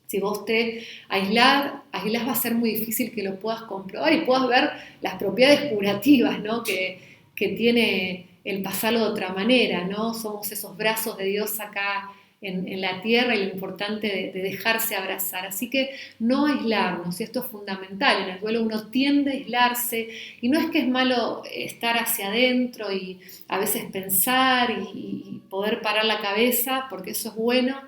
si vos te aislás va a ser muy difícil que lo puedas comprobar y puedas ver las propiedades curativas, ¿no? que tiene el pasarlo de otra manera, ¿no? Somos esos brazos de Dios acá en la tierra, y lo importante de dejarse abrazar. Así que no aislarnos, y esto es fundamental. En el duelo uno tiende a aislarse, y no es que es malo estar hacia adentro y a veces pensar y poder parar la cabeza, porque eso es bueno,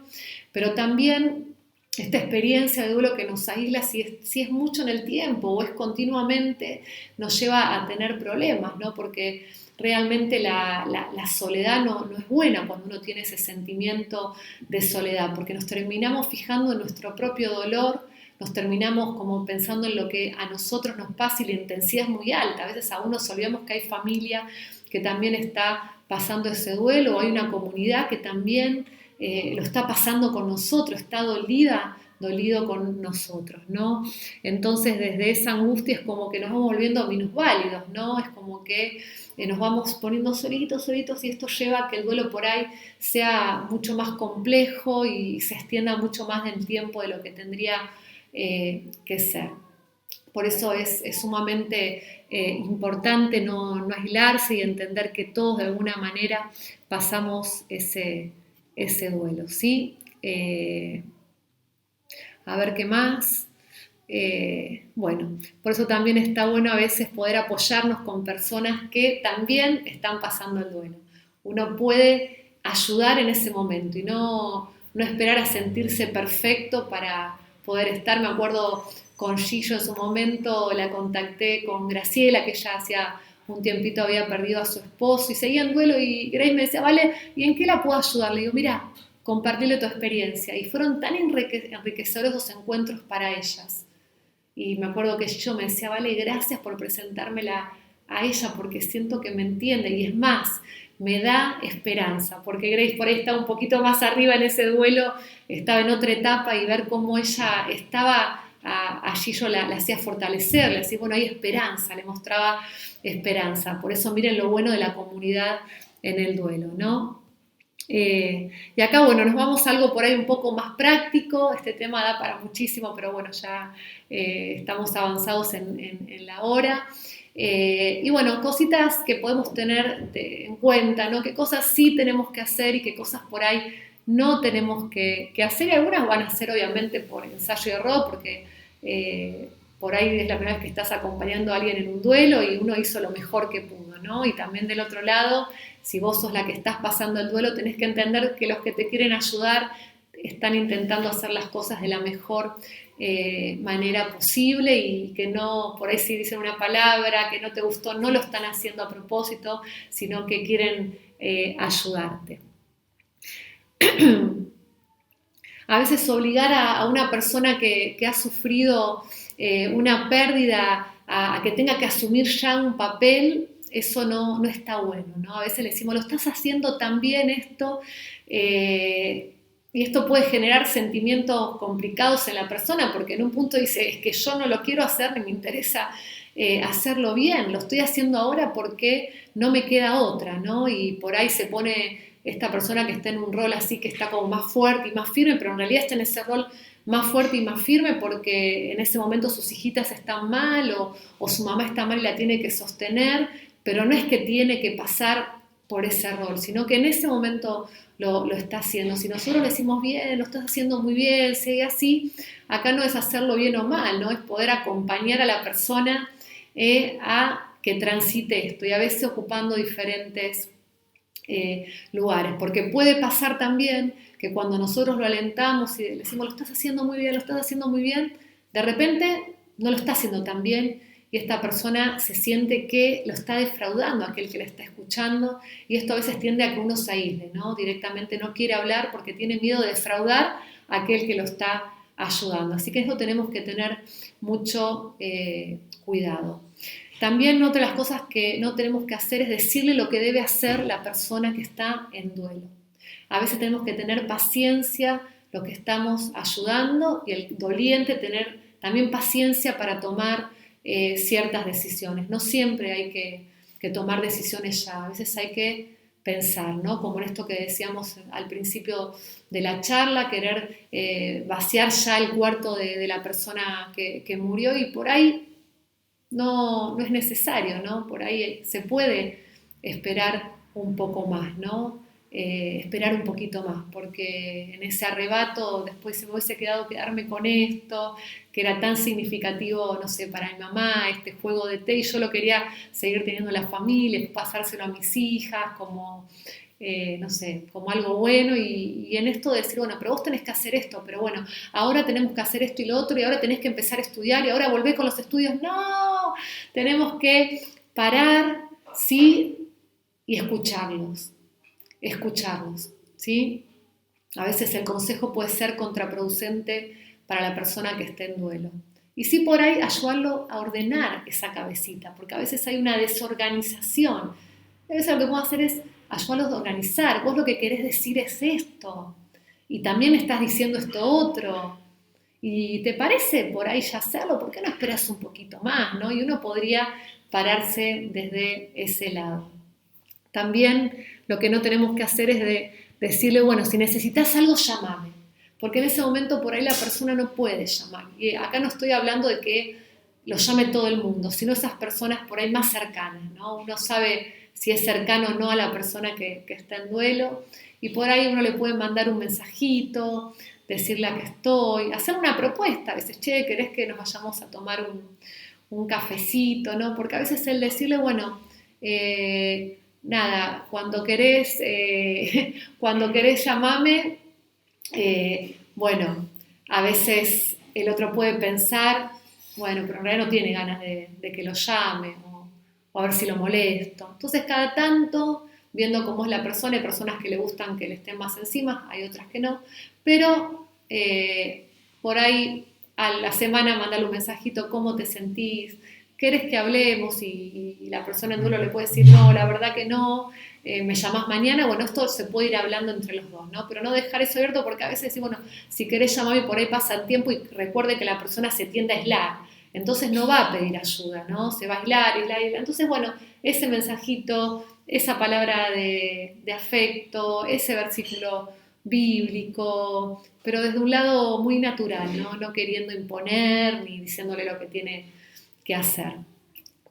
pero también esta experiencia de duelo que nos aísla, si es mucho en el tiempo o es continuamente, nos lleva a tener problemas, ¿no? Porque realmente la soledad no es buena cuando uno tiene ese sentimiento de soledad, porque nos terminamos fijando en nuestro propio dolor, nos terminamos como pensando en lo que a nosotros nos pasa, y la intensidad es muy alta. A veces aún nos olvidamos que hay familia que también está pasando ese duelo, o hay una comunidad que también lo está pasando con nosotros, está dolido con nosotros, ¿no? Entonces desde esa angustia es como que nos vamos volviendo minusválidos, ¿no? Es como que nos vamos poniendo solitos, y esto lleva a que el duelo por ahí sea mucho más complejo y se extienda mucho más en tiempo de lo que tendría que ser. Por eso es sumamente importante no aislarse y entender que todos de alguna manera pasamos ese duelo, ¿sí? A ver qué más. Bueno, por eso también está bueno a veces poder apoyarnos con personas que también están pasando el duelo. Uno puede ayudar en ese momento y no esperar a sentirse perfecto para poder estar. Me acuerdo con Gillo en su momento, la contacté con Graciela, que ella hacía un tiempito había perdido a su esposo y seguía en duelo, y Grace me decía: vale, ¿y en qué la puedo ayudar? Le digo: mira, compartirle tu experiencia. Y fueron tan enriquecedores los encuentros para ellas. Y me acuerdo que Gillo me decía: vale, gracias por presentármela a ella, porque siento que me entiende, y es más, me da esperanza, porque Grace por ahí está un poquito más arriba en ese duelo, estaba en otra etapa, y ver cómo ella estaba, a Gillo la hacía fortalecer, le decía: bueno, hay esperanza, le mostraba esperanza. Por eso miren lo bueno de la comunidad en el duelo, ¿no? Y acá, bueno, nos vamos a algo por ahí un poco más práctico. Este tema da para muchísimo, pero bueno, ya estamos avanzados en la hora. Y bueno, cositas que podemos tener en cuenta, ¿no? Qué cosas sí tenemos que hacer y qué cosas por ahí no tenemos que hacer. Y algunas van a ser obviamente por ensayo y error, porque por ahí es la primera vez que estás acompañando a alguien en un duelo y uno hizo lo mejor que pudo, ¿no? Y también del otro lado, si vos sos la que estás pasando el duelo, tenés que entender que los que te quieren ayudar están intentando hacer las cosas de la mejor manera posible y que no, por ahí si dicen una palabra que no te gustó, no lo están haciendo a propósito, sino que quieren ayudarte. A veces obligar a una persona que ha sufrido una pérdida a que tenga que asumir ya un papel, eso no está bueno, ¿no? A veces le decimos, lo estás haciendo tan bien esto, y esto puede generar sentimientos complicados en la persona, porque en un punto dice, es que yo no lo quiero hacer ni me interesa hacerlo bien, lo estoy haciendo ahora porque no me queda otra, ¿no? Y por ahí se pone esta persona que está en un rol así, que está como más fuerte y más firme, pero en realidad está en ese rol más fuerte y más firme porque en ese momento sus hijitas están mal o su mamá está mal y la tiene que sostener, pero no es que tiene que pasar por ese rol, sino que en ese momento lo está haciendo. Si nosotros le decimos bien, lo estás haciendo muy bien, sigue así, acá no es hacerlo bien o mal, ¿no? Es poder acompañar a la persona a que transite esto y a veces ocupando diferentes lugares, porque puede pasar también que cuando nosotros lo alentamos y le decimos lo estás haciendo muy bien, lo estás haciendo muy bien, de repente no lo está haciendo tan bien y esta persona se siente que lo está defraudando a aquel que le está escuchando y esto a veces tiende a que uno se aísle, ¿no? Directamente no quiere hablar porque tiene miedo de defraudar a aquel que lo está ayudando. Así que eso tenemos que tener mucho cuidado. También otra de las cosas que no tenemos que hacer es decirle lo que debe hacer la persona que está en duelo. A veces tenemos que tener paciencia lo que estamos ayudando y el doliente tener también paciencia para tomar ciertas decisiones. No siempre hay que tomar decisiones ya, a veces hay que pensar, ¿no? Como en esto que decíamos al principio de la charla, querer vaciar ya el cuarto de la persona que murió y por ahí no es necesario, ¿no? Por ahí se puede esperar un poco más, ¿no? Esperar un poquito más, porque en ese arrebato después se me hubiese quedarme con esto, que era tan significativo, no sé, para mi mamá, este juego de té, y yo lo quería seguir teniendo en la familia, pasárselo a mis hijas, como, no sé, como algo bueno, y en esto de decir, bueno, pero vos tenés que hacer esto, pero bueno, ahora tenemos que hacer esto y lo otro, y ahora tenés que empezar a estudiar, y ahora volver con los estudios, no, tenemos que parar, sí, y escucharlos, ¿sí? A veces el consejo puede ser contraproducente para la persona que esté en duelo. Y sí por ahí ayudarlo a ordenar esa cabecita, porque a veces hay una desorganización. A veces lo que podemos hacer es ayudarlos a organizar. Vos lo que querés decir es esto, y también estás diciendo esto otro. ¿Y te parece por ahí ya hacerlo? ¿Por qué no esperas un poquito más, ¿no? Y uno podría pararse desde ese lado. También lo que no tenemos que hacer es decirle, bueno, si necesitas algo, llámame. Porque en ese momento por ahí la persona no puede llamar. Y acá no estoy hablando de que lo llame todo el mundo, sino esas personas por ahí más cercanas, ¿no? Uno sabe si es cercano o no a la persona que está en duelo. Y por ahí uno le puede mandar un mensajito, decirle a qué estoy, hacer una propuesta. A veces, che, ¿querés que nos vayamos a tomar un cafecito, ¿no? Porque a veces el decirle, bueno, nada, cuando querés llamame, bueno, a veces el otro puede pensar, bueno, pero en realidad no tiene ganas de que lo llame o a ver si lo molesto. Entonces cada tanto, viendo cómo es la persona, hay personas que le gustan que le estén más encima, hay otras que no, pero por ahí a la semana mandarle un mensajito, ¿cómo te sentís? ¿Querés que hablemos? Y la persona en duelo le puede decir, no, la verdad que no, me llamás mañana. Bueno, esto se puede ir hablando entre los dos, ¿no? Pero no dejar eso abierto porque a veces decimos, bueno, si querés llamarme por ahí pasa el tiempo y recuerde que la persona se tiende a aislar. Entonces no va a pedir ayuda, ¿no? Se va a aislar. Entonces, bueno, ese mensajito, esa palabra de afecto, ese versículo bíblico, pero desde un lado muy natural, ¿no? No queriendo imponer ni diciéndole lo que tiene que hacer.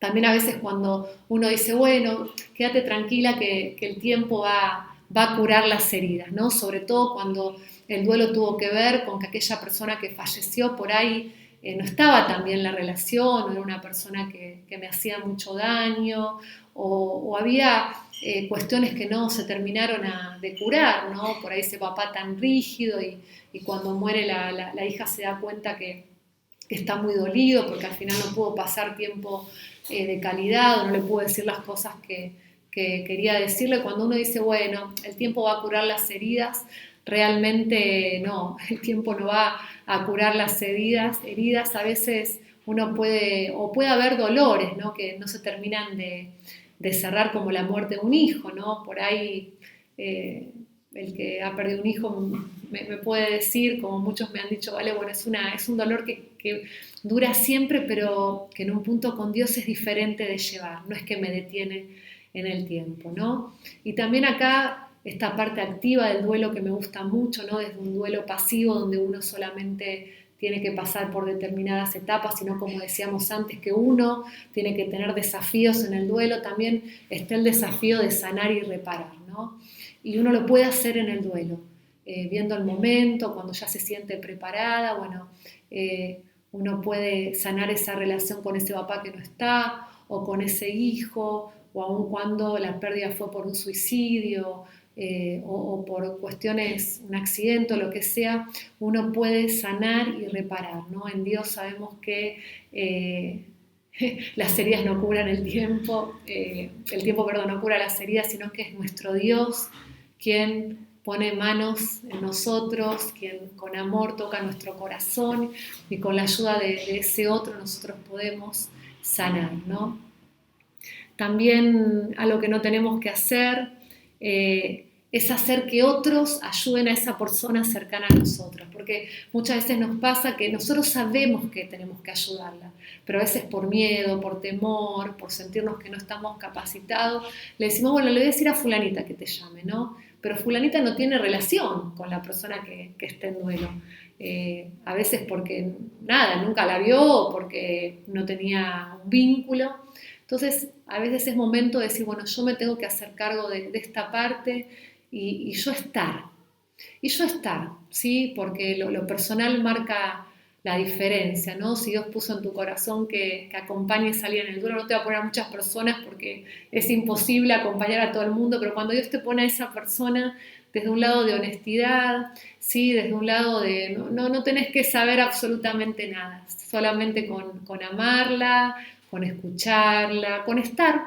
También a veces cuando uno dice, bueno, quédate tranquila que el tiempo va a curar las heridas, ¿no? Sobre todo cuando el duelo tuvo que ver con que aquella persona que falleció por ahí no estaba tan bien la relación, o era una persona que me hacía mucho daño, o había cuestiones que no se terminaron de curar, ¿no? Por ahí ese papá tan rígido y cuando muere la hija se da cuenta que está muy dolido porque al final no pudo pasar tiempo de calidad o no le pudo decir las cosas que quería decirle. Cuando uno dice, bueno, el tiempo va a curar las heridas, realmente no, el tiempo no va a curar las heridas. A veces uno puede haber dolores, ¿no? Que no se terminan de cerrar, como la muerte de un hijo, ¿no? Por ahí el que ha perdido un hijo me puede decir, como muchos me han dicho, vale, bueno, es un dolor que dura siempre, pero que en un punto con Dios es diferente de llevar, no es que me detiene en el tiempo, ¿no? Y también acá esta parte activa del duelo que me gusta mucho, ¿no? Desde un duelo pasivo donde uno solamente tiene que pasar por determinadas etapas, sino como decíamos antes, que uno tiene que tener desafíos en el duelo, también está el desafío de sanar y reparar, ¿no? Y uno lo puede hacer en el duelo, viendo el momento, cuando ya se siente preparada, bueno, uno puede sanar esa relación con ese papá que no está, o con ese hijo, o aun cuando la pérdida fue por un suicidio, o por cuestiones, un accidente o lo que sea, uno puede sanar y reparar, ¿no? En Dios sabemos que las heridas no curan el tiempo, no cura las heridas, sino que es nuestro Dios quien pone manos en nosotros, quien con amor toca nuestro corazón y con la ayuda de ese otro nosotros podemos sanar, ¿no? También algo que no tenemos que hacer es hacer que otros ayuden a esa persona cercana a nosotros, porque muchas veces nos pasa que nosotros sabemos que tenemos que ayudarla, pero a veces por miedo, por temor, por sentirnos que no estamos capacitados, le decimos, bueno, le voy a decir a fulanita que te llame, ¿no? Pero fulanita no tiene relación con la persona que esté en duelo. A veces porque nada, nunca la vio o porque no tenía un vínculo. Entonces, a veces es momento de decir, bueno, yo me tengo que hacer cargo de esta parte y yo estar. Y yo estar, ¿sí? Porque lo personal marca la diferencia, ¿no? Si Dios puso en tu corazón que acompañes a alguien en el duelo, no te va a poner a muchas personas porque es imposible acompañar a todo el mundo, pero cuando Dios te pone a esa persona desde un lado de honestidad, ¿sí? Desde un lado de no tenés que saber absolutamente nada, solamente con amarla, con escucharla, con estar,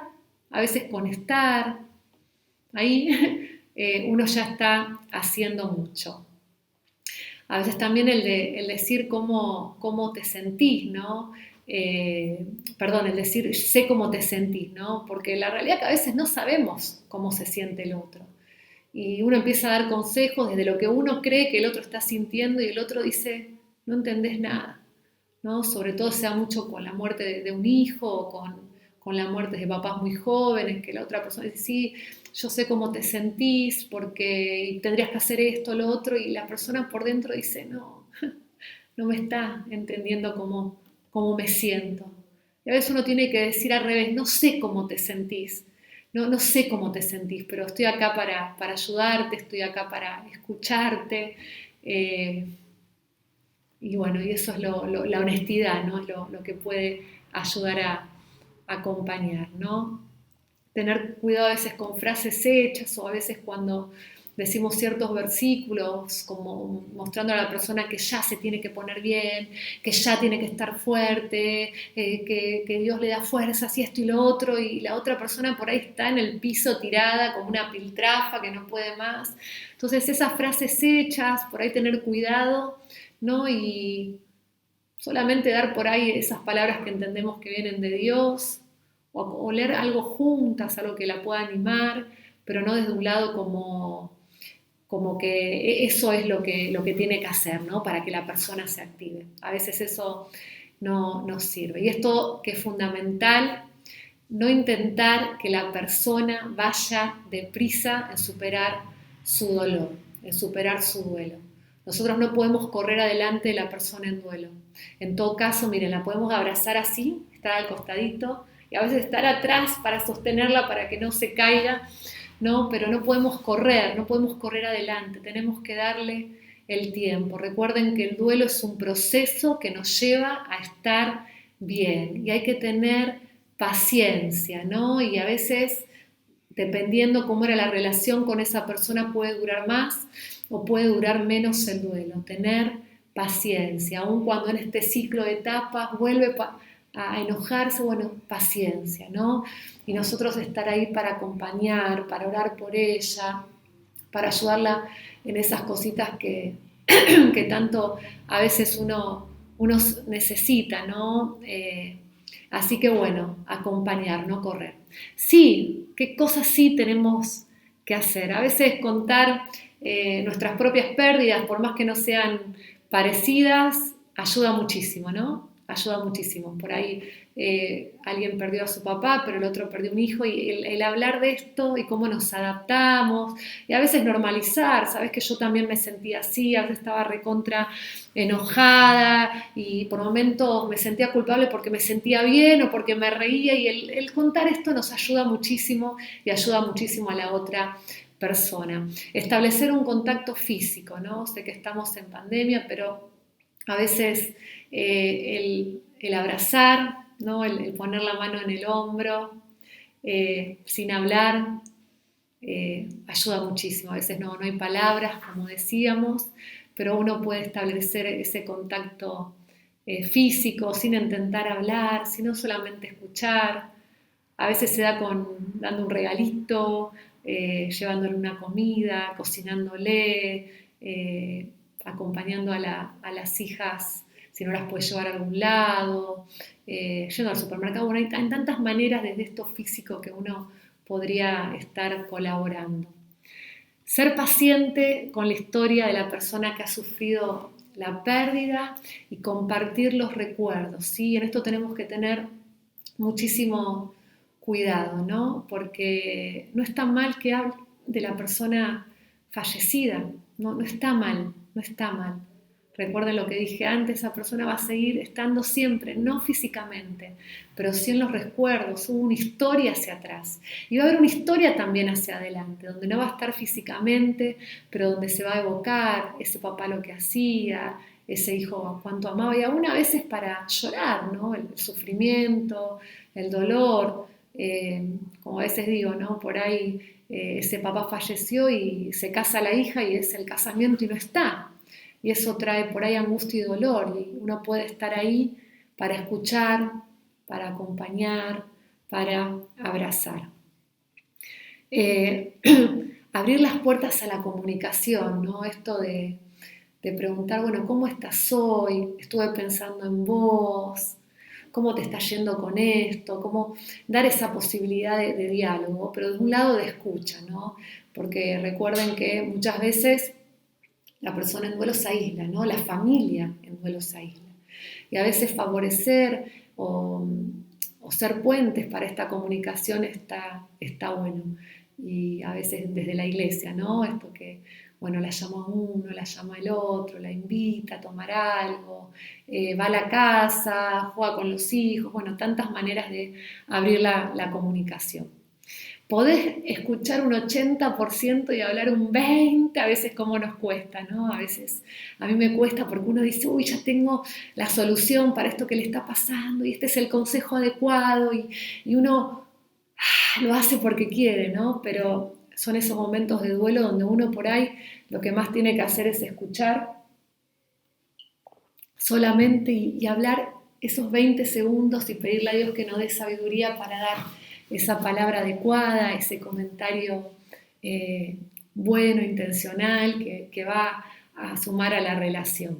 a veces con estar, ahí uno ya está haciendo mucho. A veces también el decir cómo te sentís, ¿no? El decir sé cómo te sentís, ¿no? Porque la realidad es que a veces no sabemos cómo se siente el otro. Y uno empieza a dar consejos desde lo que uno cree que el otro está sintiendo y el otro dice, no entendés nada, ¿no? Sobre todo se da mucho con la muerte de un hijo o con la muerte de papás muy jóvenes, que la otra persona dice, sí, yo sé cómo te sentís porque tendrías que hacer esto, lo otro, y la persona por dentro dice, no me está entendiendo cómo me siento. Y a veces uno tiene que decir al revés, no sé cómo te sentís, no sé cómo te sentís, pero estoy acá para ayudarte, estoy acá para escucharte. Y bueno, y eso es la honestidad, ¿no? Es lo que puede ayudar a acompañar, ¿no? Tener cuidado a veces con frases hechas o a veces cuando decimos ciertos versículos como mostrando a la persona que ya se tiene que poner bien, que ya tiene que estar fuerte, que Dios le da fuerzas y esto y lo otro, y la otra persona por ahí está en el piso tirada como una piltrafa que no puede más. Entonces esas frases hechas, por ahí tener cuidado, ¿no? Y solamente dar por ahí esas palabras que entendemos que vienen de Dios, o leer algo juntas, algo que la pueda animar, pero no desde un lado como que eso es lo que tiene que hacer, ¿no? Para que la persona se active. A veces eso no sirve. Y esto que es fundamental, no intentar que la persona vaya deprisa en superar su dolor, en superar su duelo. Nosotros no podemos correr adelante de la persona en duelo. En todo caso, miren, la podemos abrazar así, estar al costadito y a veces estar atrás para sostenerla para que no se caiga, ¿no? Pero no podemos correr adelante, tenemos que darle el tiempo. Recuerden que el duelo es un proceso que nos lleva a estar bien y hay que tener paciencia, ¿no? Y a veces, dependiendo cómo era la relación con esa persona, puede durar más o puede durar menos el duelo. Tener paciencia, aun cuando en este ciclo de etapas vuelve a enojarse, bueno, paciencia, ¿no? Y nosotros estar ahí para acompañar, para orar por ella, para ayudarla en esas cositas que, que tanto a veces uno necesita, ¿no? Así que bueno, acompañar, no correr. Sí, ¿qué cosas sí tenemos que hacer? A veces contar nuestras propias pérdidas, por más que no sean parecidas, ayuda muchísimo, ¿no? Ayuda muchísimo. Por ahí alguien perdió a su papá, pero el otro perdió un hijo, y el hablar de esto y cómo nos adaptamos, y a veces normalizar, sabes que yo también me sentía así, a veces estaba recontra enojada y por momentos me sentía culpable porque me sentía bien o porque me reía, y el contar esto nos ayuda muchísimo y ayuda muchísimo a la otra persona. Establecer un contacto físico, ¿no? Sé que estamos en pandemia, pero a veces el abrazar, ¿no? El poner la mano en el hombro, sin hablar, ayuda muchísimo. A veces no hay palabras, como decíamos, pero uno puede establecer ese contacto físico sin intentar hablar, sino solamente escuchar. A veces se da dando un regalito, llevándole una comida, cocinándole, acompañando a las hijas si no las puede llevar a algún lado, yendo al supermercado. Bueno, hay tantas maneras desde esto físico que uno podría estar colaborando. Ser paciente con la historia de la persona que ha sufrido la pérdida y compartir los recuerdos, ¿sí? En esto tenemos que tener muchísimo cuidado, ¿no? Porque no está mal que hable de la persona fallecida, no está mal, no está mal. Recuerden lo que dije antes, esa persona va a seguir estando siempre, no físicamente, pero sí en los recuerdos. Hubo una historia hacia atrás y va a haber una historia también hacia adelante, donde no va a estar físicamente, pero donde se va a evocar ese papá lo que hacía, ese hijo cuánto amaba, y aún a veces para llorar, ¿no? El sufrimiento, el dolor, como a veces digo, ¿no? Por ahí ese papá falleció y se casa la hija y es el casamiento y no está. Y eso trae por ahí angustia y dolor, y uno puede estar ahí para escuchar, para acompañar, para abrazar. Abrir las puertas a la comunicación, ¿no? Esto de preguntar, bueno, ¿cómo estás hoy? Estuve pensando en vos, ¿cómo te está yendo con esto? Cómo dar esa posibilidad de diálogo, pero de un lado de escucha, ¿no? Porque recuerden que muchas veces la persona en duelo se aísla, ¿no? La familia en duelo se aísla. Y a veces favorecer o ser puentes para esta comunicación está bueno. Y a veces desde la iglesia, ¿no? Esto que, bueno, la llama uno, la llama el otro, la invita a tomar algo, va a la casa, juega con los hijos, bueno, tantas maneras de abrir la comunicación. Podés escuchar un 80% y hablar un 20%, a veces como nos cuesta, ¿no? A veces a mí me cuesta porque uno dice, uy, ya tengo la solución para esto que le está pasando y este es el consejo adecuado, y uno lo hace porque quiere, ¿no? Pero son esos momentos de duelo donde uno por ahí lo que más tiene que hacer es escuchar solamente y hablar esos 20 segundos y pedirle a Dios que nos dé sabiduría para dar esa palabra adecuada, ese comentario bueno, intencional, que va a sumar a la relación.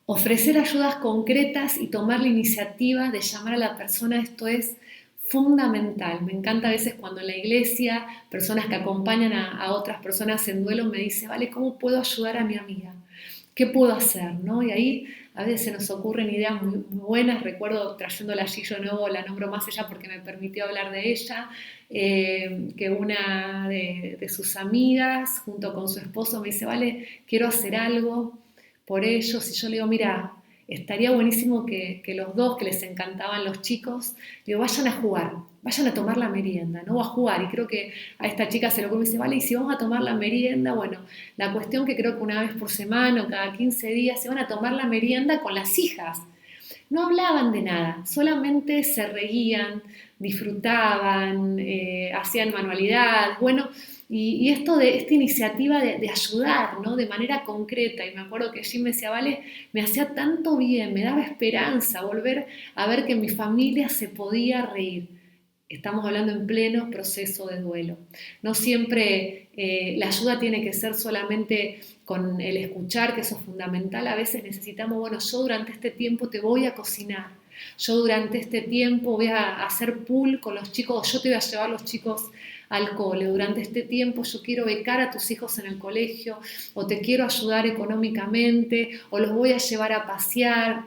Ofrecer ayudas concretas y tomar la iniciativa de llamar a la persona, esto es fundamental. Me encanta a veces cuando en la iglesia personas que acompañan a otras personas en duelo me dicen, vale, ¿cómo puedo ayudar a mi amiga? ¿Qué puedo hacer? ¿No? Y ahí a veces se nos ocurren ideas muy buenas. Recuerdo trayéndola allí, yo nuevo la nombro más ella porque me permitió hablar de ella, que una de sus amigas junto con su esposo me dice, vale, quiero hacer algo por ellos. Y yo le digo, mira, estaría buenísimo que los dos, que les encantaban los chicos, digo, vayan a jugar, vayan a tomar la merienda, ¿no? O a jugar. Y creo que a esta chica se lo come y dice, vale, y si vamos a tomar la merienda, bueno, la cuestión que creo que una vez por semana o cada 15 días se van a tomar la merienda con las hijas. No hablaban de nada, solamente se reían, disfrutaban, hacían manualidades, bueno, y esto de esta iniciativa de ayudar, ¿no? De manera concreta, y me acuerdo que Jim me decía, vale, me hacía tanto bien, me daba esperanza volver a ver que mi familia se podía reír. Estamos hablando en pleno proceso de duelo. No siempre la ayuda tiene que ser solamente con el escuchar, que eso es fundamental. A veces necesitamos, bueno, yo durante este tiempo te voy a cocinar, yo durante este tiempo voy a hacer pool con los chicos, o yo te voy a llevar los chicos al cole, durante este tiempo yo quiero becar a tus hijos en el colegio, o te quiero ayudar económicamente, o los voy a llevar a pasear,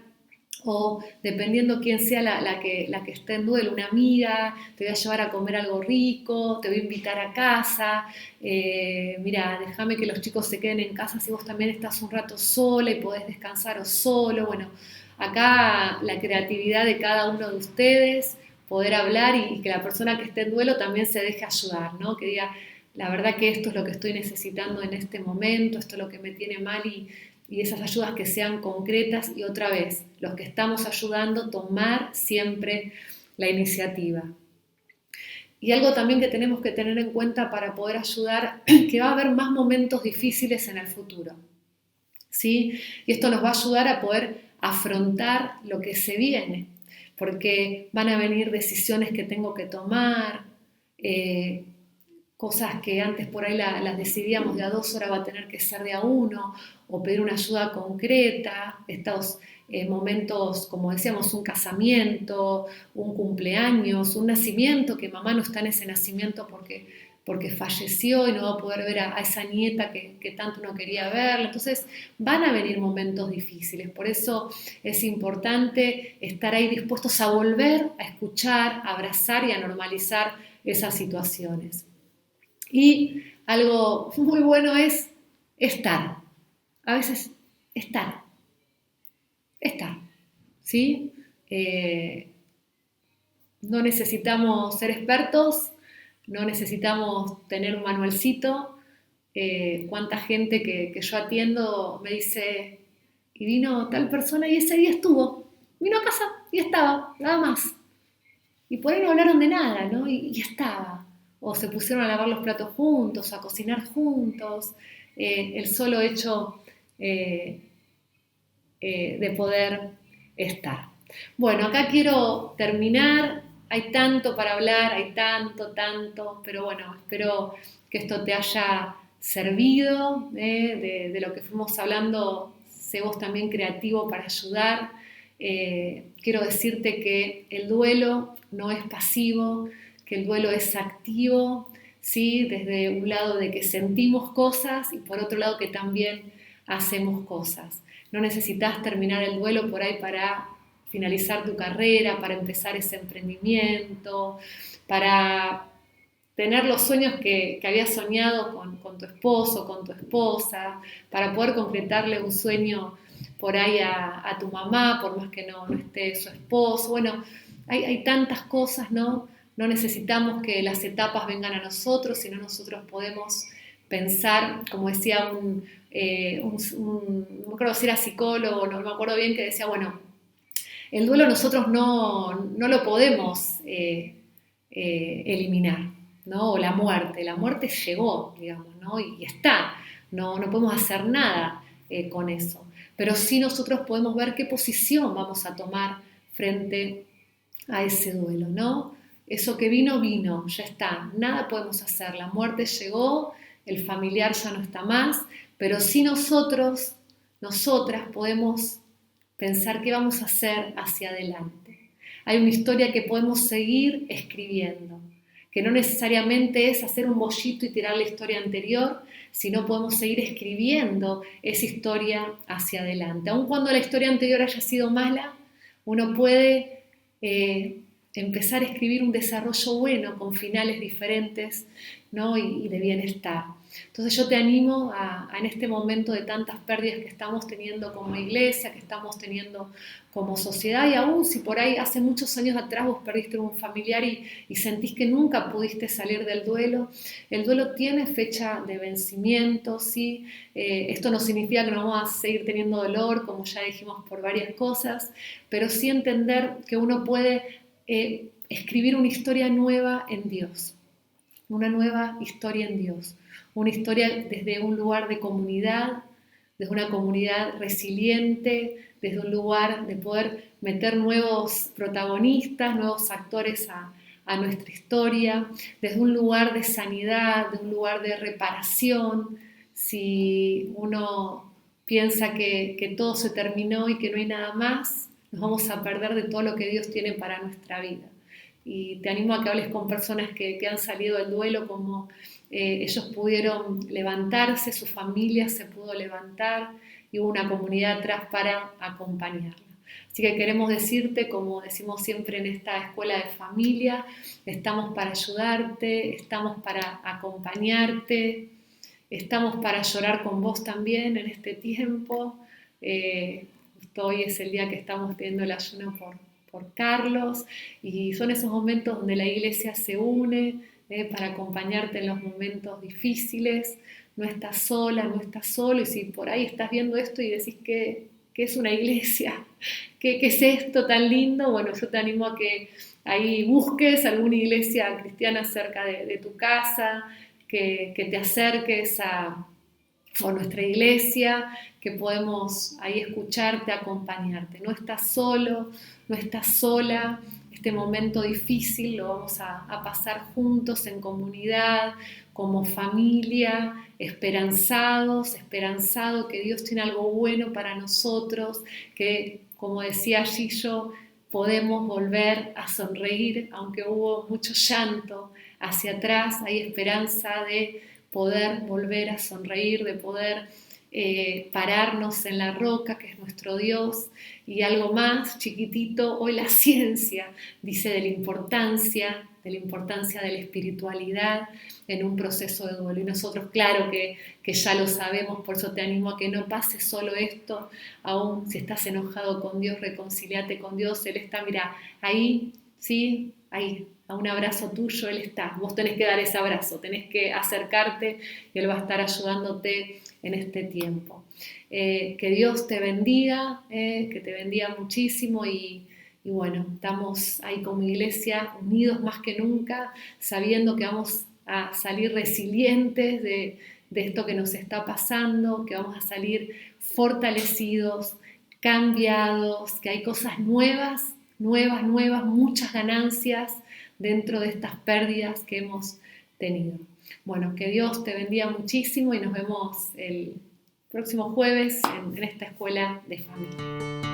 o dependiendo quién sea la que esté en duelo, una amiga, te voy a llevar a comer algo rico, te voy a invitar a casa, mira, déjame que los chicos se queden en casa si vos también estás un rato sola y podés descansar o solo. Bueno, acá la creatividad de cada uno de ustedes, poder hablar y que la persona que esté en duelo también se deje ayudar, ¿no? Que diga, la verdad que esto es lo que estoy necesitando en este momento, esto es lo que me tiene mal y esas ayudas que sean concretas y otra vez, los que estamos ayudando, tomar siempre la iniciativa. Y algo también que tenemos que tener en cuenta para poder ayudar, que va a haber más momentos difíciles en el futuro, ¿sí? Y esto nos va a ayudar a poder afrontar lo que se viene, porque van a venir decisiones que tengo que tomar, cosas que antes por ahí las decidíamos de a 2 horas va a tener que ser de a 1, o pedir una ayuda concreta, estos momentos, como decíamos, un casamiento, un cumpleaños, un nacimiento, que mamá no está en ese nacimiento porque falleció y no va a poder ver a esa nieta que tanto no quería verla. Entonces van a venir momentos difíciles, por eso es importante estar ahí dispuestos a volver a escuchar, a abrazar y a normalizar esas situaciones. Y algo muy bueno es estar, a veces estar, ¿sí? No necesitamos ser expertos, no necesitamos tener un manualcito. Cuánta gente que yo atiendo me dice, y vino tal persona y ese día estuvo, vino a casa y estaba, nada más. Y por ahí no hablaron de nada, ¿no? Y estaba. O se pusieron a lavar los platos juntos, a cocinar juntos. El solo hecho de poder estar. Bueno, acá quiero terminar. Hay tanto para hablar, hay tanto, pero bueno, espero que esto te haya servido, de lo que fuimos hablando, sé vos también creativo para ayudar. Quiero decirte que el duelo no es pasivo, que el duelo es activo, ¿sí? Desde un lado de que sentimos cosas y por otro lado que también hacemos cosas. No necesitas terminar el duelo por ahí para finalizar tu carrera, para empezar ese emprendimiento, para tener los sueños que habías soñado con tu esposo, con tu esposa, para poder concretarle un sueño por ahí a tu mamá, por más que no esté su esposo. Bueno, hay tantas cosas, ¿no? No necesitamos que las etapas vengan a nosotros, sino nosotros podemos pensar, como decía no me acuerdo si era psicólogo, no me acuerdo bien, que decía, bueno, el duelo nosotros no lo podemos eliminar, ¿no? O la muerte llegó, digamos, ¿no? Y está, no podemos hacer nada con eso, pero sí nosotros podemos ver qué posición vamos a tomar frente a ese duelo, ¿no? Eso que vino, ya está, nada podemos hacer, la muerte llegó, el familiar ya no está más, pero sí nosotras podemos pensar qué vamos a hacer hacia adelante. Hay una historia que podemos seguir escribiendo, que no necesariamente es hacer un bollito y tirar la historia anterior, sino podemos seguir escribiendo esa historia hacia adelante. Aun cuando la historia anterior haya sido mala, uno puede empezar a escribir un desarrollo bueno con finales diferentes, ¿no? y de bienestar. Entonces yo te animo en este momento de tantas pérdidas que estamos teniendo como iglesia, que estamos teniendo como sociedad, y aún si por ahí hace muchos años atrás vos perdiste un familiar y sentís que nunca pudiste salir del duelo, el duelo tiene fecha de vencimiento, ¿sí? Esto no significa que no vamos a seguir teniendo dolor, como ya dijimos, por varias cosas, pero sí entender que uno puede escribir una historia nueva en Dios, una nueva historia en Dios, una historia desde un lugar de comunidad, desde una comunidad resiliente, desde un lugar de poder meter nuevos protagonistas, nuevos actores a nuestra historia, desde un lugar de sanidad, de un lugar de reparación. Si uno piensa que todo se terminó y que no hay nada más, nos vamos a perder de todo lo que Dios tiene para nuestra vida. Y te animo a que hables con personas que han salido del duelo, como ellos pudieron levantarse, su familia se pudo levantar y hubo una comunidad atrás para acompañarla. Así que queremos decirte, como decimos siempre en esta escuela de familia, estamos para ayudarte, estamos para acompañarte, estamos para llorar con vos también en este tiempo. Hoy es el día que estamos teniendo el ayuno por Carlos, y son esos momentos donde la iglesia se une para acompañarte en los momentos difíciles. No estás sola, no estás solo, y si por ahí estás viendo esto y decís que es una iglesia, ¿qué es esto tan lindo? Bueno, yo te animo a que ahí busques alguna iglesia cristiana cerca de tu casa, que te acerques a nuestra iglesia, que podemos ahí escucharte, acompañarte. No estás solo, no estás sola. Este momento difícil lo vamos a pasar juntos, en comunidad, como familia, esperanzado que Dios tiene algo bueno para nosotros, que, como decía Gillo, podemos volver a sonreír, aunque hubo mucho llanto hacia atrás, hay esperanza de poder volver a sonreír, de poder pararnos en la roca que es nuestro Dios. Y algo más chiquitito, hoy la ciencia dice de la importancia de la espiritualidad en un proceso de duelo, y nosotros claro que ya lo sabemos. Por eso te animo a que no pase solo esto, aún si estás enojado con Dios, reconciliate con Dios, Él está, mira, ahí, ¿sí? Ahí, a un abrazo tuyo Él está, vos tenés que dar ese abrazo, tenés que acercarte y Él va a estar ayudándote en este tiempo. Que Dios te bendiga, que te bendiga muchísimo, y bueno, estamos ahí como iglesia unidos más que nunca, sabiendo que vamos a salir resilientes de esto que nos está pasando, que vamos a salir fortalecidos, cambiados, que hay cosas nuevas, muchas ganancias dentro de estas pérdidas que hemos tenido. Bueno, que Dios te bendiga muchísimo y nos vemos el próximo jueves en esta escuela de familia.